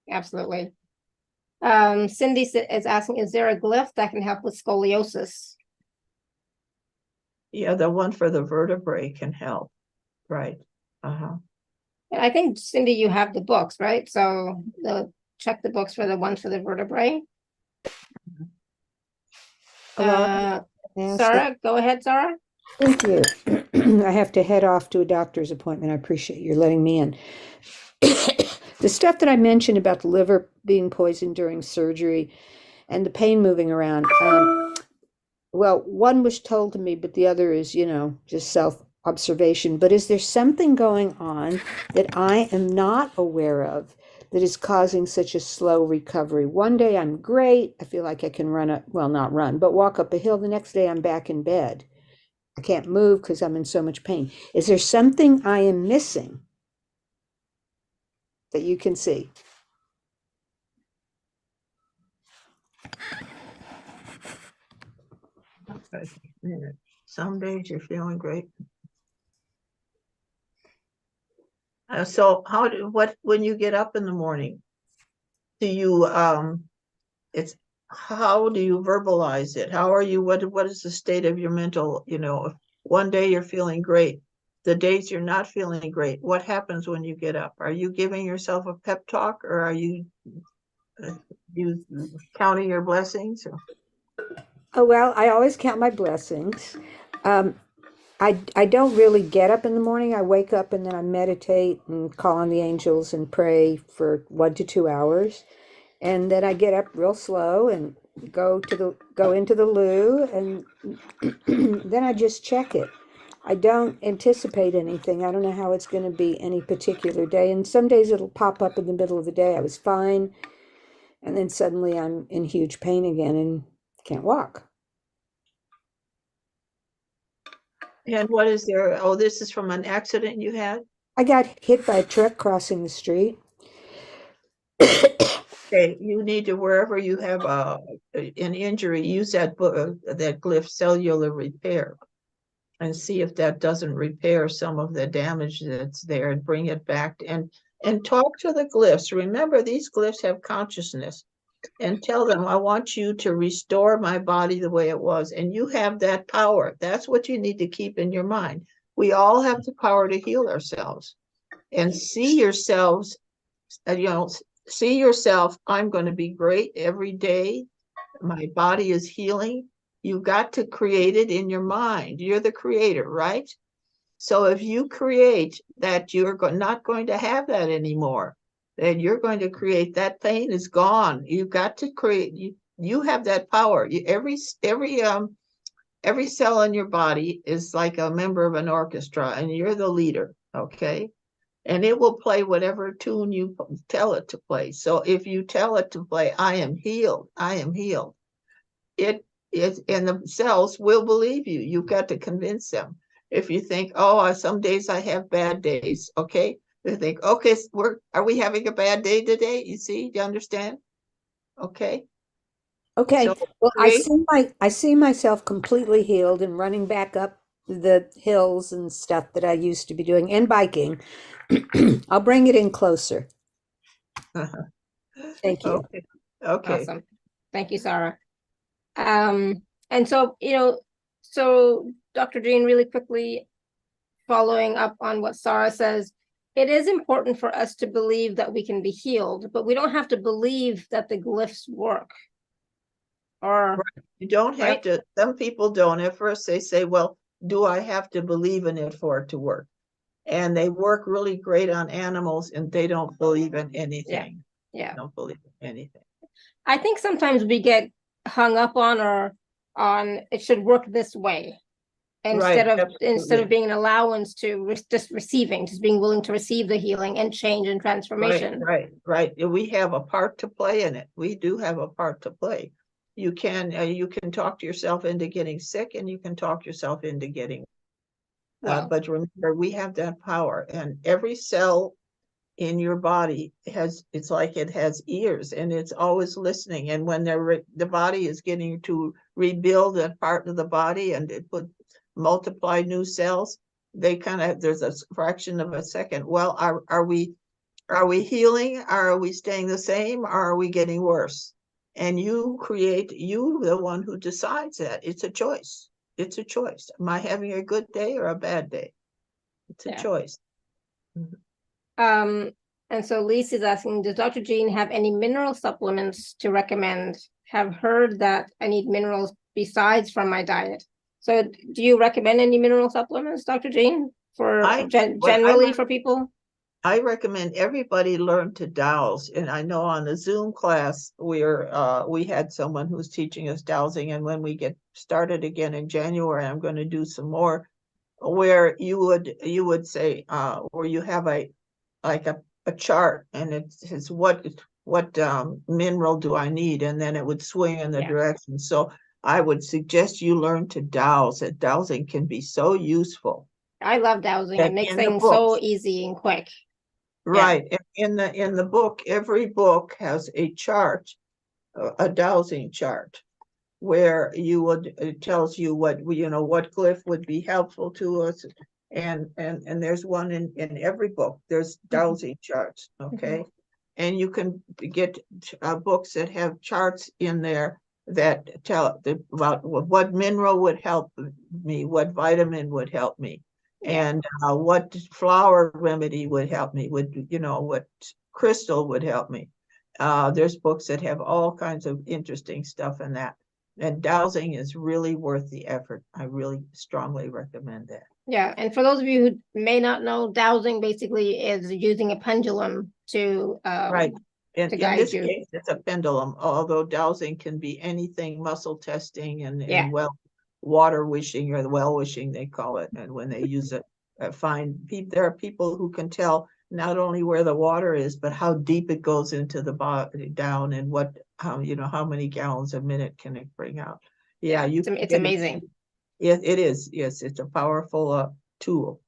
Speaker 1: Yeah, absolutely. Cindy is asking, is there a glyph that can help with scoliosis?
Speaker 2: Yeah, the one for the vertebrae can help. Right. Uh-huh.
Speaker 1: And I think, Cindy, you have the books, right? So check the books for the ones for the vertebrae. Sarah, go ahead, Sarah.
Speaker 3: Thank you. I have to head off to a doctor's appointment. I appreciate you letting me in. The stuff that I mentioned about the liver being poisoned during surgery and the pain moving around, well, one was told to me, but the other is, just self-observation. But is there something going on that I am not aware of that is causing such a slow recovery? One day I'm great. I feel like I can not run, but walk up a hill. The next day I'm back in bed. I can't move because I'm in so much pain. Is there something I am missing that you can see?
Speaker 2: Some days you're feeling great. So when you get up in the morning, do you how do you verbalize it? How are you? What is the state of your mental? One day you're feeling great. The days you're not feeling great, what happens when you get up? Are you giving yourself a pep talk, or are you counting your blessings?
Speaker 3: Oh, well, I always count my blessings. I don't really get up in the morning. I wake up and then I meditate and call on the angels and pray for 1 to 2 hours. And then I get up real slow and go into the loo, and then I just check it. I don't anticipate anything. I don't know how it's going to be any particular day. And some days it'll pop up in the middle of the day. I was fine. And then suddenly I'm in huge pain again and can't walk.
Speaker 2: And what is there? Oh, this is from an accident you had?
Speaker 3: I got hit by a truck crossing the street.
Speaker 2: Okay, you need to, wherever you have an injury, use that glyph cellular repair, and see if that doesn't repair some of the damage that's there, and bring it back, and talk to the glyphs. Remember, these glyphs have consciousness. and tell them, I want you to restore my body the way it was. And you have that power. That's what you need to keep in your mind. We all have the power to heal ourselves, and see yourselves, see yourself, I'm going to be great every day. My body is healing. You've got to create it in your mind. You're the creator, right? So if you create that you're not going to have that anymore, then you're going to create, that pain is gone. You've got to create, you have that power. Every cell in your body is like a member of an orchestra, and you're the leader, okay? And it will play whatever tune you tell it to play. So if you tell it to play, I am healed, I am healed, it is, and the cells will believe you. You've got to convince them. If you think, oh, some days I have bad days, okay? They think, okay, are we having a bad day today? You see, do you understand? Okay.
Speaker 3: Okay.
Speaker 2: So
Speaker 3: Well,
Speaker 2: create,
Speaker 3: I see myself completely healed and running back up the hills and stuff that I used to be doing, and biking. I'll bring it in closer. Thank you.
Speaker 2: okay, okay.
Speaker 1: Awesome. Thank you, Sarah. And so, so Dr. Jean, really quickly following up on what Sarah says, it is important for us to believe that we can be healed, but we don't have to believe that the glyphs work. Or
Speaker 2: You don't have
Speaker 1: right?
Speaker 2: to, some people don't. At first they say, well, do I have to believe in it for it to work? And they work really great on animals, and they don't believe in anything.
Speaker 1: Yeah.
Speaker 2: They don't believe in anything.
Speaker 1: I think sometimes we get hung up on it should work this way instead
Speaker 2: Right,
Speaker 1: of
Speaker 2: absolutely.
Speaker 1: being an allowance to just receiving, just being willing to receive the healing and change and transformation.
Speaker 2: Right. We have a part to play in it. We do have a part to play. You can talk yourself into getting sick, and you can talk yourself into getting
Speaker 1: Well,
Speaker 2: but remember, we have that power, and every cell in your body it's like it has ears, and it's always listening. And when the body is getting to rebuild that part of the body and it would multiply new cells, there's a fraction of a second. Well, are we healing? Are we staying the same? Or are we getting worse? And you the one who decides that. It's a choice. It's a choice. Am I having a good day or a bad day? It's a choice.
Speaker 1: And so Lisa's asking, does Dr. Jean have any mineral supplements to recommend? Have heard that I need minerals besides from my diet. So do you recommend any mineral supplements, Dr. Jean, for generally for people?
Speaker 2: I recommend everybody learn to dowse. And I know on the Zoom class, we had someone who's teaching us dowsing. And when we get started again in January, I'm going to do some more where you would say, where you have a chart, and it says what mineral do I need? And then it would swing in the direction. So I would suggest you learn to dowse. That dowsing can be so useful.
Speaker 1: I love dowsing. It makes things so easy and quick.
Speaker 2: Right. Yeah. In the book, every book has a chart, a dowsing chart, where it tells you what glyph would be helpful to us. And there's one in every book. There's dowsing charts, okay? And you can get books that have charts in there that tell about what mineral would help me, what vitamin would help me, and what flower remedy would help me, what crystal would help me. There's books that have all kinds of interesting stuff in that. And dowsing is really worth the effort. I really strongly recommend that.
Speaker 1: Yeah, and for those of you who may not know, dowsing basically is using a pendulum to
Speaker 2: right. In this
Speaker 1: you.
Speaker 2: case, it's a pendulum, although dowsing can be anything, muscle testing and water wishing, or the well wishing, they call it. And when they use it, there are people who can tell not only where the water is, but how deep it goes into the body down, and how many gallons a minute can it bring out.
Speaker 1: It's amazing.
Speaker 2: It is. Yes, it's a powerful tool.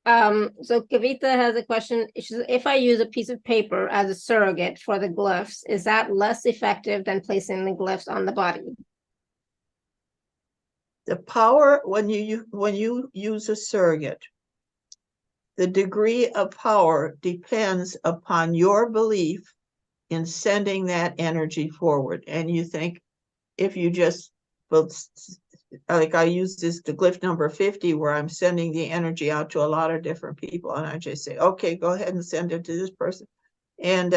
Speaker 1: So Kavita has a question. If I use a piece of paper as a surrogate for the glyphs, is that less effective than placing the glyphs on the body?
Speaker 2: The power, when you use a surrogate, the degree of power depends upon your belief in sending that energy forward. And you think, if you just, well, like I use the glyph number 50, where I'm sending the energy out to a lot of different people, and I just say, okay, go ahead and send it to this person. And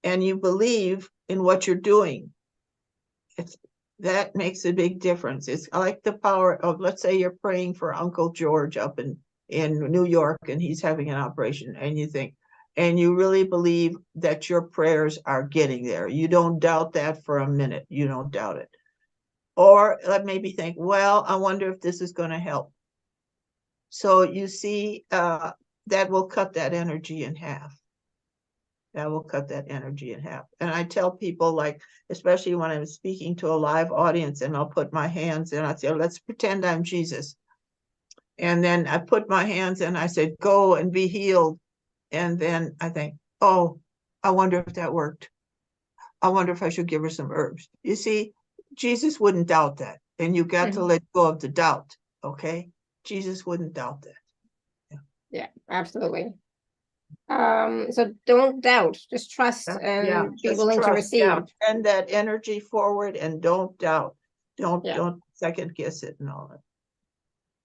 Speaker 2: you believe in what you're doing. That makes a big difference. It's like the power of, let's say you're praying for Uncle George up in New York, and he's having an operation, and you think, and you really believe that your prayers are getting there. You don't doubt that for a minute. You don't doubt it. Or maybe think, well, I wonder if this is going to help. So you see, that will cut that energy in half. That will cut that energy in half. And I tell people, like, especially when I'm speaking to a live audience, and I'll put my hands in, I say, let's pretend I'm Jesus. And then I put my hands in, I said, go and be healed. And then I think, oh, I wonder if that worked. I wonder if I should give her some herbs. You see, Jesus wouldn't doubt that. And you got to let go of the doubt. Okay. Jesus wouldn't doubt that.
Speaker 1: Yeah, absolutely. So don't doubt, just trust and be
Speaker 2: just
Speaker 1: willing to
Speaker 2: trust,
Speaker 1: receive.
Speaker 2: Send that energy forward and don't doubt. Don't second guess it and all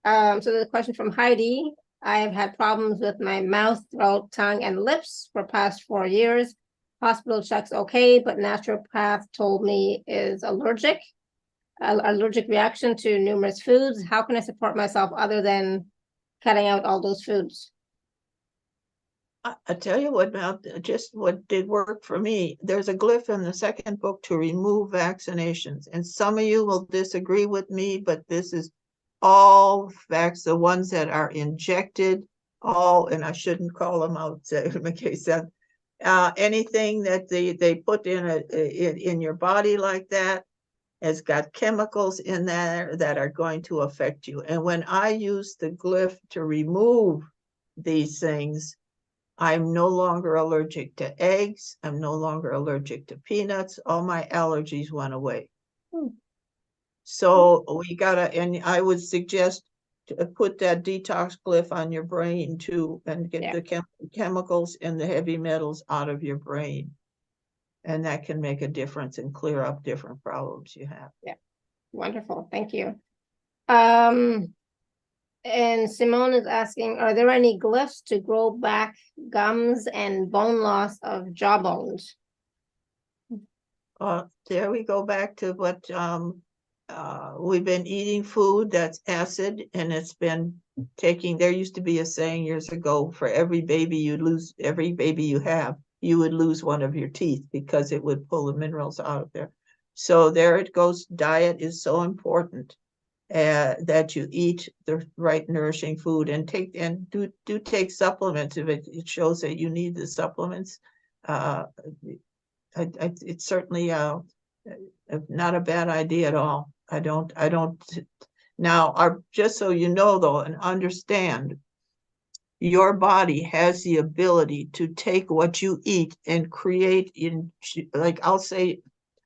Speaker 2: that.
Speaker 1: So the question from Heidi. I've had problems with my mouth, throat, tongue, and lips for past 4 years. Hospital checks okay, but naturopath told me is allergic reaction to numerous foods. How can I support myself other than cutting out all those foods?
Speaker 2: I tell you what, just what did work for me. There's a glyph in the second book to remove vaccinations. And some of you will disagree with me, but this is all facts, the ones that are injected, and I shouldn't call them out in case that anything that they put in your body like that has got chemicals in there that are going to affect you. And when I use the glyph to remove these things, I'm no longer allergic to eggs. I'm no longer allergic to peanuts. All my allergies went away. So we gotta, and I would suggest to put that detox glyph on your brain too, and get the chemicals and the heavy metals out of your brain. And that can make a difference and clear up different problems you have.
Speaker 1: Yeah, wonderful. Thank you. And Simone is asking, are there any glyphs to grow back gums and bone loss of jaw bones?
Speaker 2: There we go back to what we've been eating food that's acid, and it's been taking, there used to be a saying years ago, for every baby you have, you would lose one of your teeth because it would pull the minerals out of there. So there it goes. Diet is so important. That you eat the right nourishing food, and do take supplements if it shows that you need the supplements. It's certainly not a bad idea at all. I don't now, just so you know though, and understand, your body has the ability to take what you eat and create like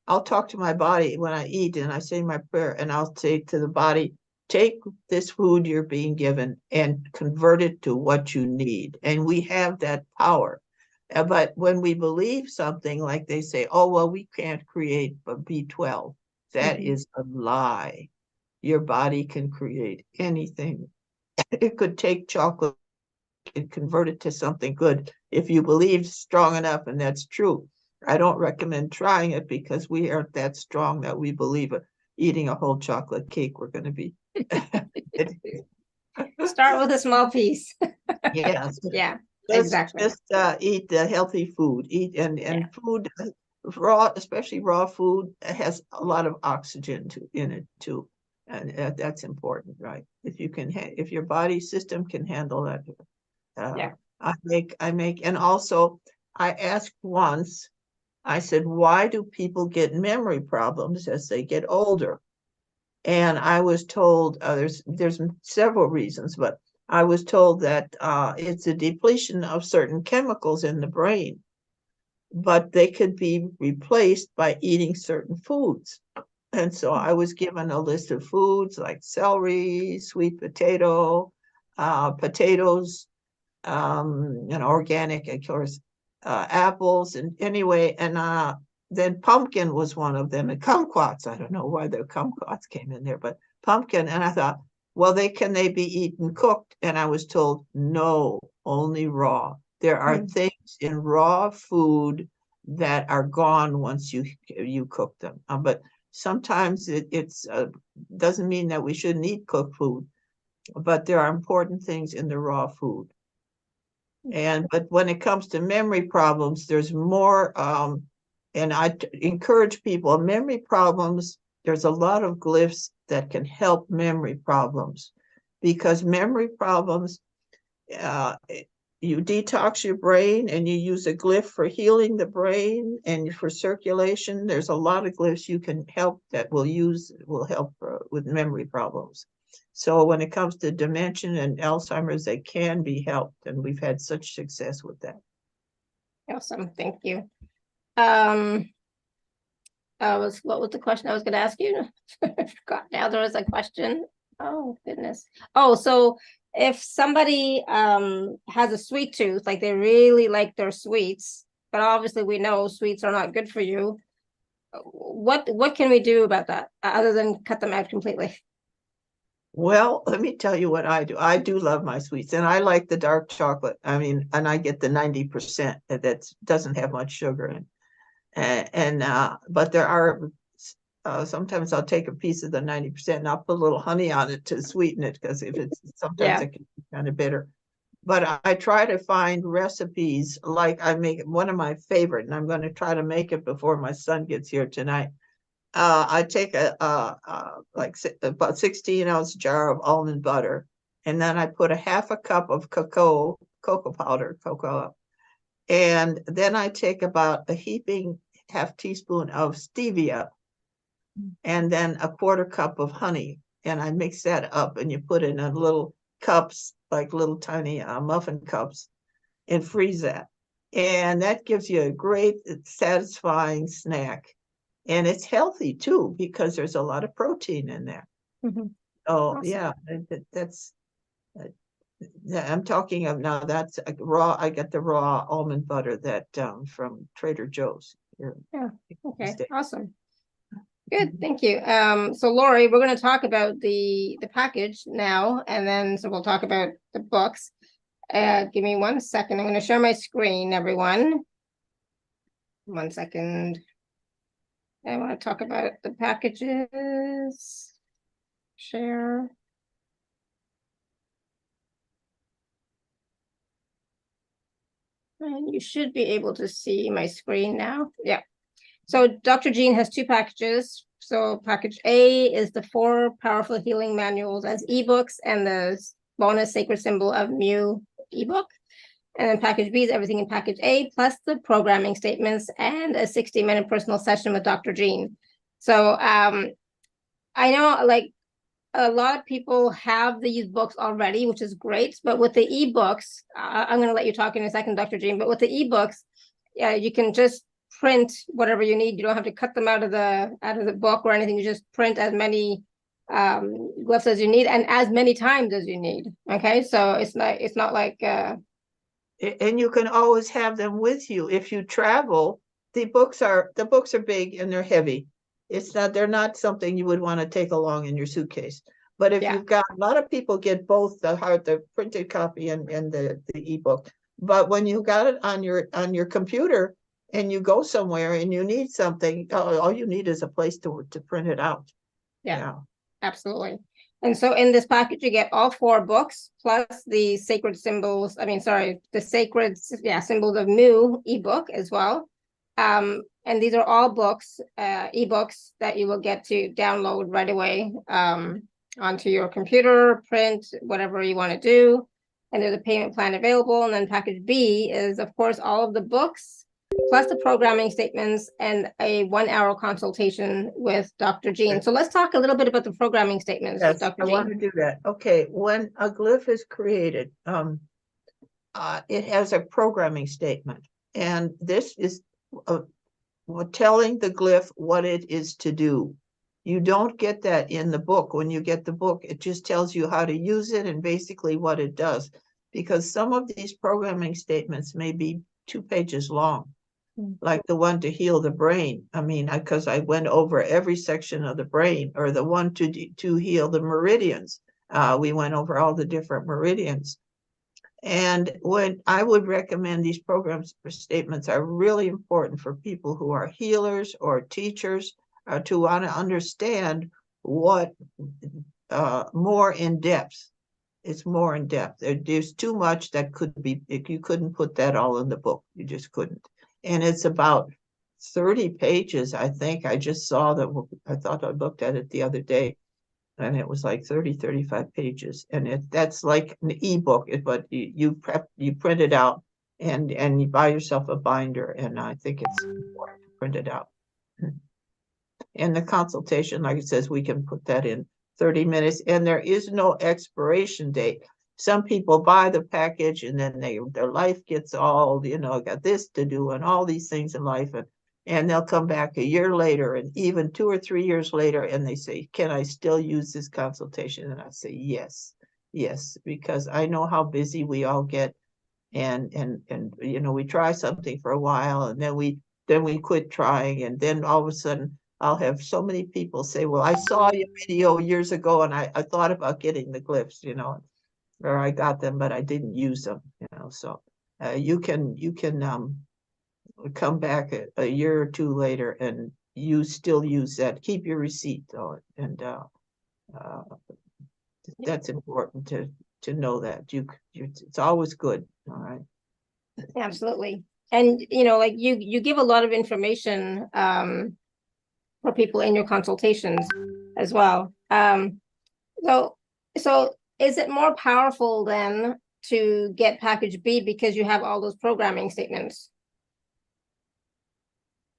Speaker 2: I'll talk to my body when I eat, and I say my prayer, and I'll say to the body, take this food you're being given and convert it to what you need. And we have that power. But when we believe something, like they say, oh, well, we can't create B12, that is a lie. Your body can create anything. It could take chocolate and convert it to something good if you believe strong enough, and that's true. I don't recommend trying it because we aren't that strong that we believe it. Eating a whole chocolate cake, we're going to be.
Speaker 1: Start with a small piece.
Speaker 2: Yes.
Speaker 1: Yeah,
Speaker 2: Exactly.
Speaker 1: Just
Speaker 2: eat the healthy food. Eat and food, raw, especially raw food, has a lot of oxygen in it too, and that's important, right? If you can, if your body system can handle that. I make, and also I asked once. I said, why do people get memory problems as they get older? And I was told there's several reasons, but I was told that it's a depletion of certain chemicals in the brain, but they could be replaced by eating certain foods. And so I was given a list of foods like celery, sweet potato, potatoes, and organic, of course, apples, and anyway, and then pumpkin was one of them, and kumquats. I don't know why the kumquats came in there, but pumpkin. And I thought, well, can they be eaten cooked? And I was told, no, only raw. There are things in raw food that are gone once you cook them. But sometimes it's doesn't mean that we shouldn't eat cooked food, but there are important things in the raw food. But when it comes to memory problems, there's more, and I encourage people, memory problems, there's a lot of glyphs that can help memory problems, because memory problems, you detox your brain and you use a glyph for healing the brain and for circulation. There's a lot of glyphs you can help that will help with memory problems. So when it comes to dementia and Alzheimer's, they can be helped, and we've had such success with that.
Speaker 1: Awesome, thank you. What was the question I was going to ask you? I forgot now. There was a question. Oh goodness. Oh, so if somebody has a sweet tooth, like they really like their sweets, but obviously we know sweets are not good for you, what can we do about that other than cut them out completely?
Speaker 2: Well, let me tell you what I do. I do love my sweets, and I like the dark chocolate. I mean, and I get the 90% that doesn't have much sugar in. But there are sometimes I'll take a piece of the 90% and I'll put a little honey on it to sweeten it, because sometimes it can be kind of bitter. But I try to find recipes, like I make one of my favorite, and I'm going to try to make it before my son gets here tonight. I take about 16-ounce jar of almond butter, and then I put a half a cup of cocoa powder, and then I take about a heaping half teaspoon of stevia, and then a quarter cup of honey, and I mix that up, and you put it in little cups, like little tiny muffin cups, and freeze that. And that gives you a great, satisfying snack. And it's healthy too, because there's a lot of protein in there. Oh, awesome. Yeah, I'm talking of now, that's raw. I get the raw almond butter that from Trader Joe's.
Speaker 1: Yeah, okay, awesome. Good, thank you. So Lori, we're going to talk about the package now, and then so we'll talk about the books. Give me 1 second. I'm going to share my screen, everyone. 1 second. I want to talk about the packages. Share. And you should be able to see my screen now. Yeah. So Dr. Jean has 2 packages. So package A is the 4 powerful healing manuals as ebooks and the bonus sacred symbol of Mu ebook. And then package B is everything in package A, plus the programming statements and a 60-minute personal session with Dr. Jean. So I know like a lot of people have these books already, which is great. But with the ebooks, I'm going to let you talk in a second, Dr. Jean. But with the ebooks, you can just print whatever you need. You don't have to cut them out of the book or anything. You just print as many glyphs as you need and as many times as you need. Okay, so it's not like
Speaker 2: and you can always have them with you if you travel. The books are big and they're heavy. They're not something you would want to take along in your suitcase. But if you've got, a lot of people get both the printed copy and the ebook. But when you got it on your computer and you go somewhere and you need something, all you need is a place to print it out.
Speaker 1: Yeah, absolutely. And so in this package, you get all 4 books plus the sacred symbols. The sacred symbols of Mu ebook as well. And these are all books, ebooks that you will get to download right away onto your computer, print, whatever you want to do. And there's a payment plan available. And then package B is, of course, all of the books, plus the programming statements and a 1-hour consultation with Dr. Jean. So let's talk a little bit about the programming statements.
Speaker 2: Yes,
Speaker 1: Dr.
Speaker 2: I
Speaker 1: Jean.
Speaker 2: want to do that. Okay, when a glyph is created, it has a programming statement. And this is telling the glyph what it is to do. You don't get that in the book. When you get the book, it just tells you how to use it and basically what it does. Because some of these programming statements may be 2 pages long,
Speaker 1: Mm.
Speaker 2: like the one to heal the brain. I mean, because I went over every section of the brain, or the one to heal the meridians. We went over all the different meridians. And when I would recommend these programs or statements are really important for people who are healers or teachers, to want to understand what more in depth. It's more in depth. There's too much that could be, you couldn't put that all in the book. You just couldn't. And it's about 30 pages, I think. I just saw that. I thought I looked at it the other day, and it was like 35 pages. And that's like an ebook, but you print it out, and you buy yourself a binder. And I think it's important to print it out. And the consultation, like it says, we can put that in 30 minutes, and there is no expiration date. Some people buy the package and then their life gets all, got this to do and all these things in life, and they'll come back a year later, and even 2 or 3 years later, and they say, can I still use this consultation? And I say, yes, because I know how busy we all get, and we try something for a while, and then we quit trying, and then all of a sudden I'll have so many people say, well, I saw your video years ago, and I thought about getting the glyphs, or I got them, but I didn't use them, so you can come back a year or 2 later, and you still use that. Keep your receipt though, and that's important to know that it's always good. All right.
Speaker 1: Absolutely. And like you give a lot of information for people in your consultations as well. So is it more powerful then to get package B because you have all those programming statements?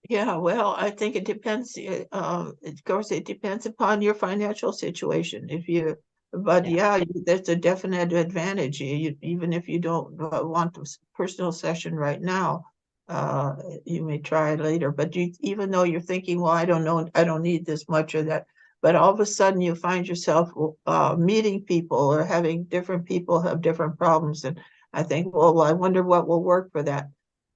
Speaker 2: Yeah, well, I think it depends. Of course, it depends upon your financial situation. But yeah, there's a definite advantage. Even if you don't want a personal session right now, you may try it later. But even though you're thinking, well, I don't know, I don't need this much or that, but all of a sudden you find yourself meeting people or having different people have different problems, and I think, well, I wonder what will work for that.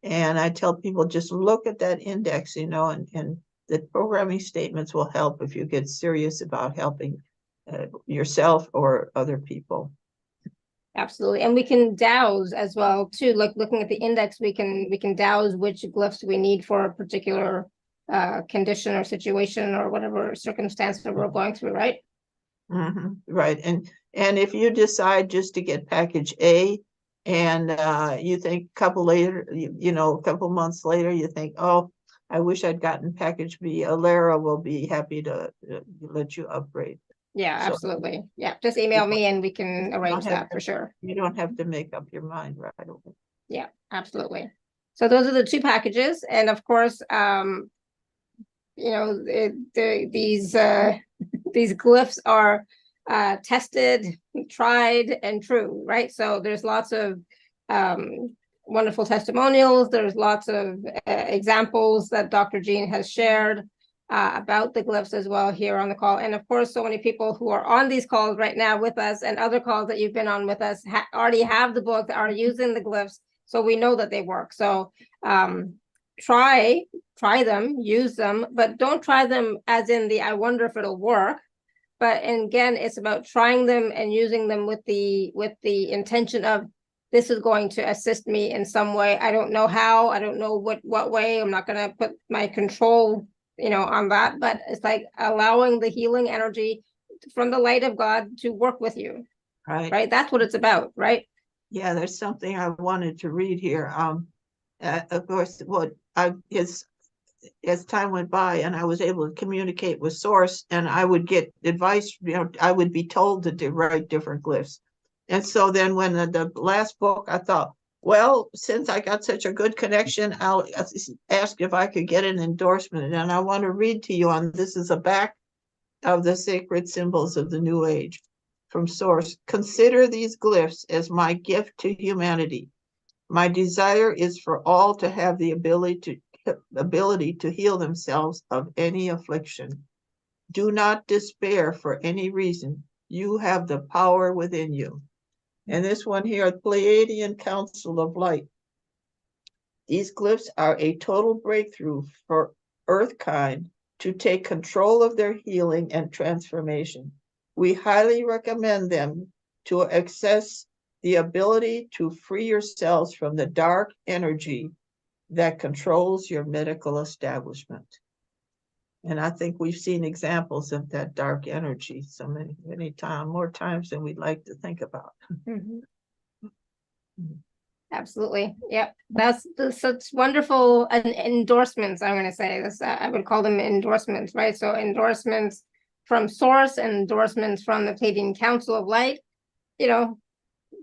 Speaker 2: And I tell people, just look at that index, and the programming statements will help if you get serious about helping yourself or other people.
Speaker 1: Absolutely. And we can dowse as well too. Like looking at the index, we can dowse which glyphs we need for a particular condition or situation or whatever circumstance that we're going through, right?
Speaker 2: Mm-hmm. Right. And if you decide just to get package A, and you think a couple months later, you think, oh, I wish I'd gotten package B, Alara will be happy to let you upgrade.
Speaker 1: Yeah,
Speaker 2: So,
Speaker 1: absolutely. Yeah, just email me and we can arrange that for sure.
Speaker 2: You don't have to make up your mind right away.
Speaker 1: Yeah, absolutely. So those are the 2 packages. And of course, these glyphs are tested, tried, and true, right? So there's lots of wonderful testimonials. There's lots of examples that Dr. Jean has shared about the glyphs as well here on the call. And of course, so many people who are on these calls right now with us and other calls that you've been on with us already have the book, are using the glyphs. So we know that they work. So try them, use them, but don't try them as in the I wonder if it'll work. But again, it's about trying them and using them with the intention of, this is going to assist me in some way. I don't know how, I don't know what way. I'm not going to put my control, on that, but it's like allowing the healing energy from the light of God to work with you. Right. That's what it's about, right?
Speaker 2: Yeah, there's something I wanted to read here. Of course, as time went by and I was able to communicate with Source, and I would get advice, I would be told to write different glyphs. And so then when the last book, I thought, well, since I got such a good connection, I'll ask if I could get an endorsement. And I want to read to you this is a back of the sacred symbols of the New Age from Source. Consider these glyphs as my gift to humanity. My desire is for all to have the ability to heal themselves of any affliction. Do not despair for any reason. You have the power within you. And this one here, Pleiadian Council of Light. These glyphs are a total breakthrough for Earthkind to take control of their healing and transformation. We highly recommend them to access the ability to free yourselves from the dark energy that controls your medical establishment. And I think we've seen examples of that dark energy so many times, more times than we'd like to think about.
Speaker 1: Mhm. Absolutely. Yep. That's such wonderful endorsements. I'm going to say this. I would call them endorsements, right? So endorsements from source and endorsements from the Pleiadian Council of Light, you know,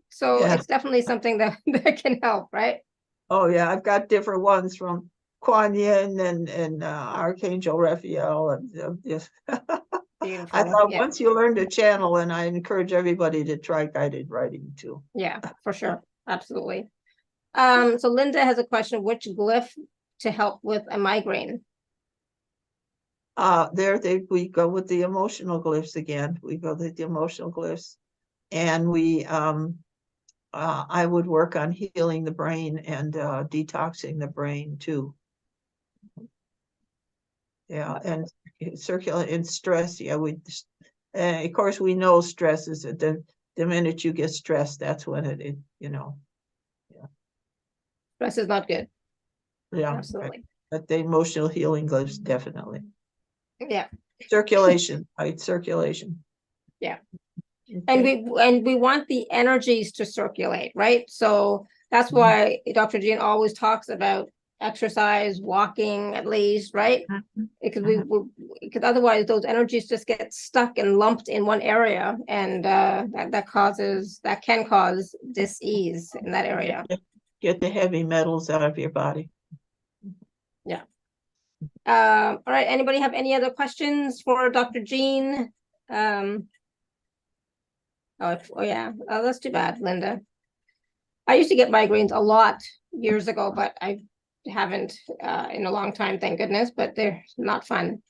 Speaker 1: so
Speaker 2: Yeah.
Speaker 1: it's definitely something that, that can help, right?
Speaker 2: Oh yeah, I've got different ones from Kuan Yin and Archangel Raphael and just
Speaker 1: Beautiful.
Speaker 2: I thought
Speaker 1: Yeah.
Speaker 2: once you learn to channel, and I encourage everybody to try guided writing too.
Speaker 1: Yeah, for sure. Absolutely. So Linda has a question, which glyph to help with a migraine?
Speaker 2: We go with the emotional glyphs again. We go with the emotional glyphs, and I would work on healing the brain and detoxing the brain too. Yeah, and circulate and stress. Yeah, of course we know stress is the minute you get stressed, that's when it
Speaker 1: Stress is not good.
Speaker 2: yeah.
Speaker 1: Absolutely.
Speaker 2: But the emotional healing glyphs definitely.
Speaker 1: Yeah.
Speaker 2: Circulation, right? Circulation.
Speaker 1: Yeah.
Speaker 2: Okay.
Speaker 1: And we want the energies to circulate, right? So that's why Dr. Jean always talks about exercise, walking at least, right? Because because otherwise those energies just get stuck and lumped in one area, and that can cause dis-ease in that area.
Speaker 2: Get the heavy metals out of your body.
Speaker 1: Yeah. All right. Anybody have any other questions for Dr. Jean? Oh yeah. Oh, that's too bad, Linda. I used to get migraines a lot years ago, but I haven't in a long time, thank goodness. But they're not fun,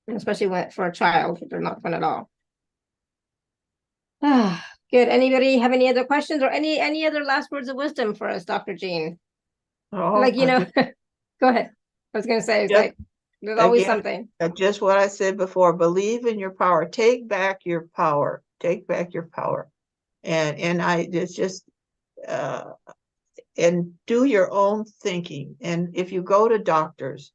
Speaker 1: especially for a child. They're not fun at all. Good. Anybody have any other questions or any other last words of wisdom for us, Dr. Jean?
Speaker 2: Oh,
Speaker 1: Like, you know, go ahead. I was going to say, it's like, there's always something.
Speaker 2: Just what I said before, believe in your power. Take back your power. Take back your power. And it's just, and do your own thinking. And if you go to doctors,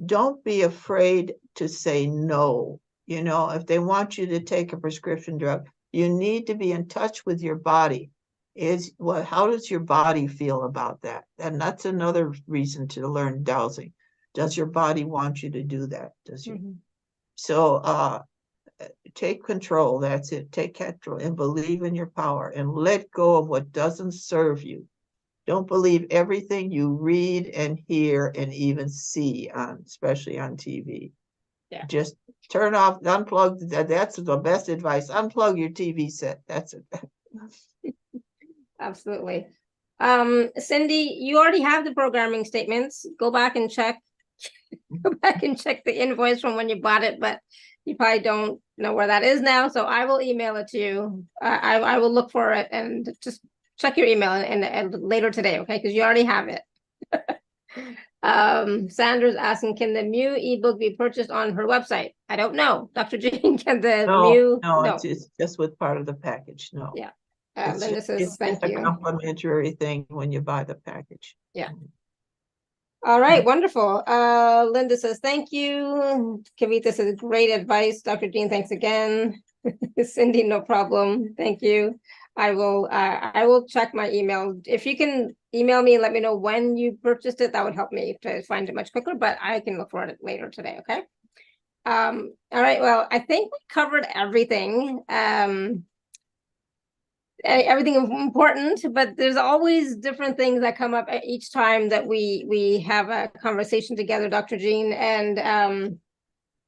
Speaker 2: don't be afraid to say no. You know, if they want you to take a prescription drug, you need to be in touch with your body. How does your body feel about that? And that's another reason to learn dowsing. Does your body want you to do that? So take control. That's it. Take control and believe in your power and let go of what doesn't serve you. Don't believe everything you read and hear and even see especially on TV.
Speaker 1: Yeah.
Speaker 2: Just turn off, unplug. That's the best advice. Unplug your TV set. That's it.
Speaker 1: Absolutely. Cindy, you already have the programming statements. Go back and check. Go back and check the invoice from when you bought it, but you probably don't know where that is now. So I will email it to you. I will look for it and just check your email and later today, okay? Because you already have it. Sandra's asking, can the Mew ebook be purchased on her website? I don't know. Dr. Jean, can the Mew?
Speaker 2: No, it's just with part of the package. No.
Speaker 1: Yeah.
Speaker 2: Linda says, thank you. It's a complimentary thing when you buy the package.
Speaker 1: Yeah. All right, wonderful. Linda says, thank you. Kavita says, great advice. Dr. Jean, thanks again. Cindy, no problem. Thank you. I will check my email. If you can email me and let me know when you purchased it, that would help me to find it much quicker, but I can look for it later today, okay? All right, well, I think we covered everything. Everything important, but there's always different things that come up each time that we have a conversation together, Dr. Jean. And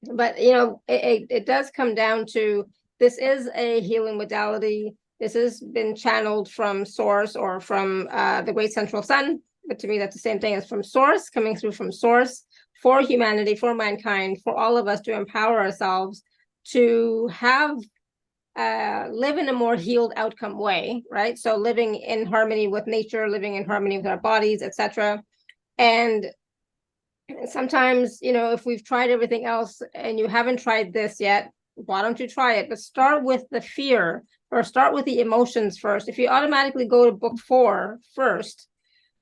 Speaker 1: but you know, it does come down to, this is a healing modality. This has been channeled from source or from the great central sun, but to me that's the same thing as from source, coming through from source for humanity, for mankind, for all of us to empower ourselves to have live in a more healed outcome way, right? So living in harmony with nature, living in harmony with our bodies, etc., And sometimes, if we've tried everything else and you haven't tried this yet, why don't you try it? But start with the fear or start with the emotions first. If you automatically go to book 4 first,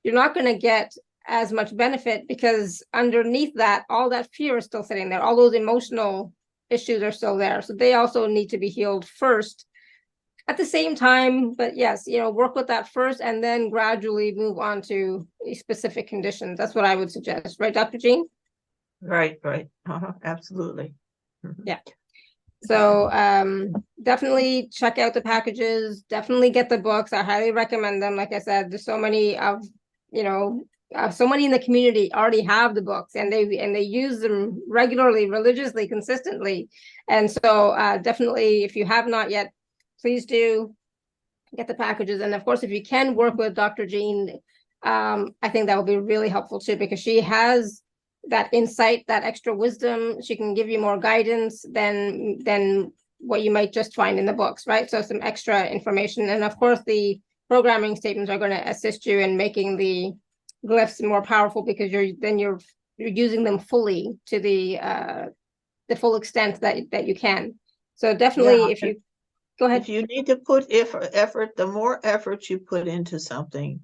Speaker 1: you're not going to get as much benefit, because underneath that, all that fear is still sitting there. All those emotional issues are still there. So they also need to be healed first at the same time. But yes, work with that first and then gradually move on to specific conditions. That's what I would suggest. Right, Dr. Jean?
Speaker 2: Right. Absolutely.
Speaker 1: Yeah. So definitely check out the packages, definitely get the books. I highly recommend them. Like I said, there's so many so many in the community already have the books, and they use them regularly, religiously, consistently. And so definitely, if you have not yet, please do get the packages. And of course, if you can work with Dr. Jean, I think that will be really helpful too, because she has that insight, that extra wisdom. She can give you more guidance than what you might just find in the books, right? So some extra information. And of course, the programming statements are going to assist you in making the glyphs more powerful, because you're using them fully to the full extent that you can. So definitely, if you go ahead.
Speaker 2: If you need to put effort, the more effort you put into something,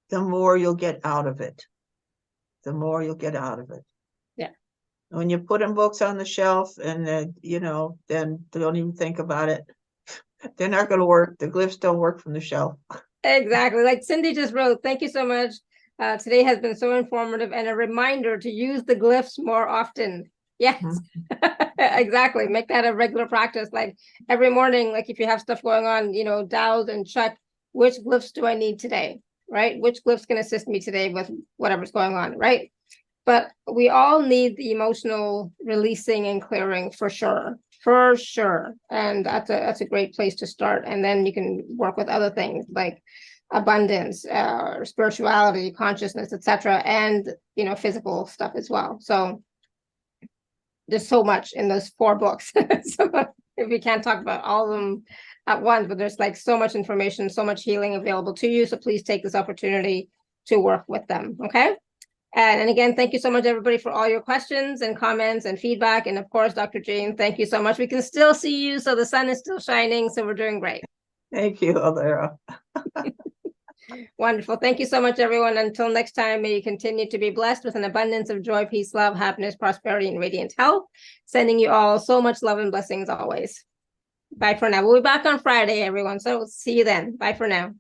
Speaker 2: the more you'll get out of it. The more you'll get out of it.
Speaker 1: Yeah.
Speaker 2: When you're putting books on the shelf and then don't even think about it. They're not going to work. The glyphs don't work from the shelf. Exactly.
Speaker 1: Like Cindy just wrote, thank you so much. Today has been so informative and a reminder to use the glyphs more often. Yes, exactly. Make that a regular practice. Like every morning, like if you have stuff going on, douse and check which glyphs do I need today, right? Which glyphs can assist me today with whatever's going on, right? But we all need the emotional releasing and clearing for sure. And that's a great place to start. And then you can work with other things like abundance, spirituality, consciousness, etc., and physical stuff as well. So there's so much in those 4 books. So if we can't talk about all of them at once, but there's like so much information, so much healing available to you. So please take this opportunity to work with them. Okay. And again, thank you so much, everybody, for all your questions and comments and feedback. And of course, Dr. Jean, thank you so much. We can still see you. So the sun is still shining. So we're doing great.
Speaker 2: Thank you, Alara.
Speaker 1: Wonderful. Thank you so much, everyone. Until next time, may you continue to be blessed with an abundance of joy, peace, love, happiness, prosperity, and radiant health. Sending you all so much love and blessings always. Bye for now. We'll be back on Friday, everyone. So see you then. Bye for now.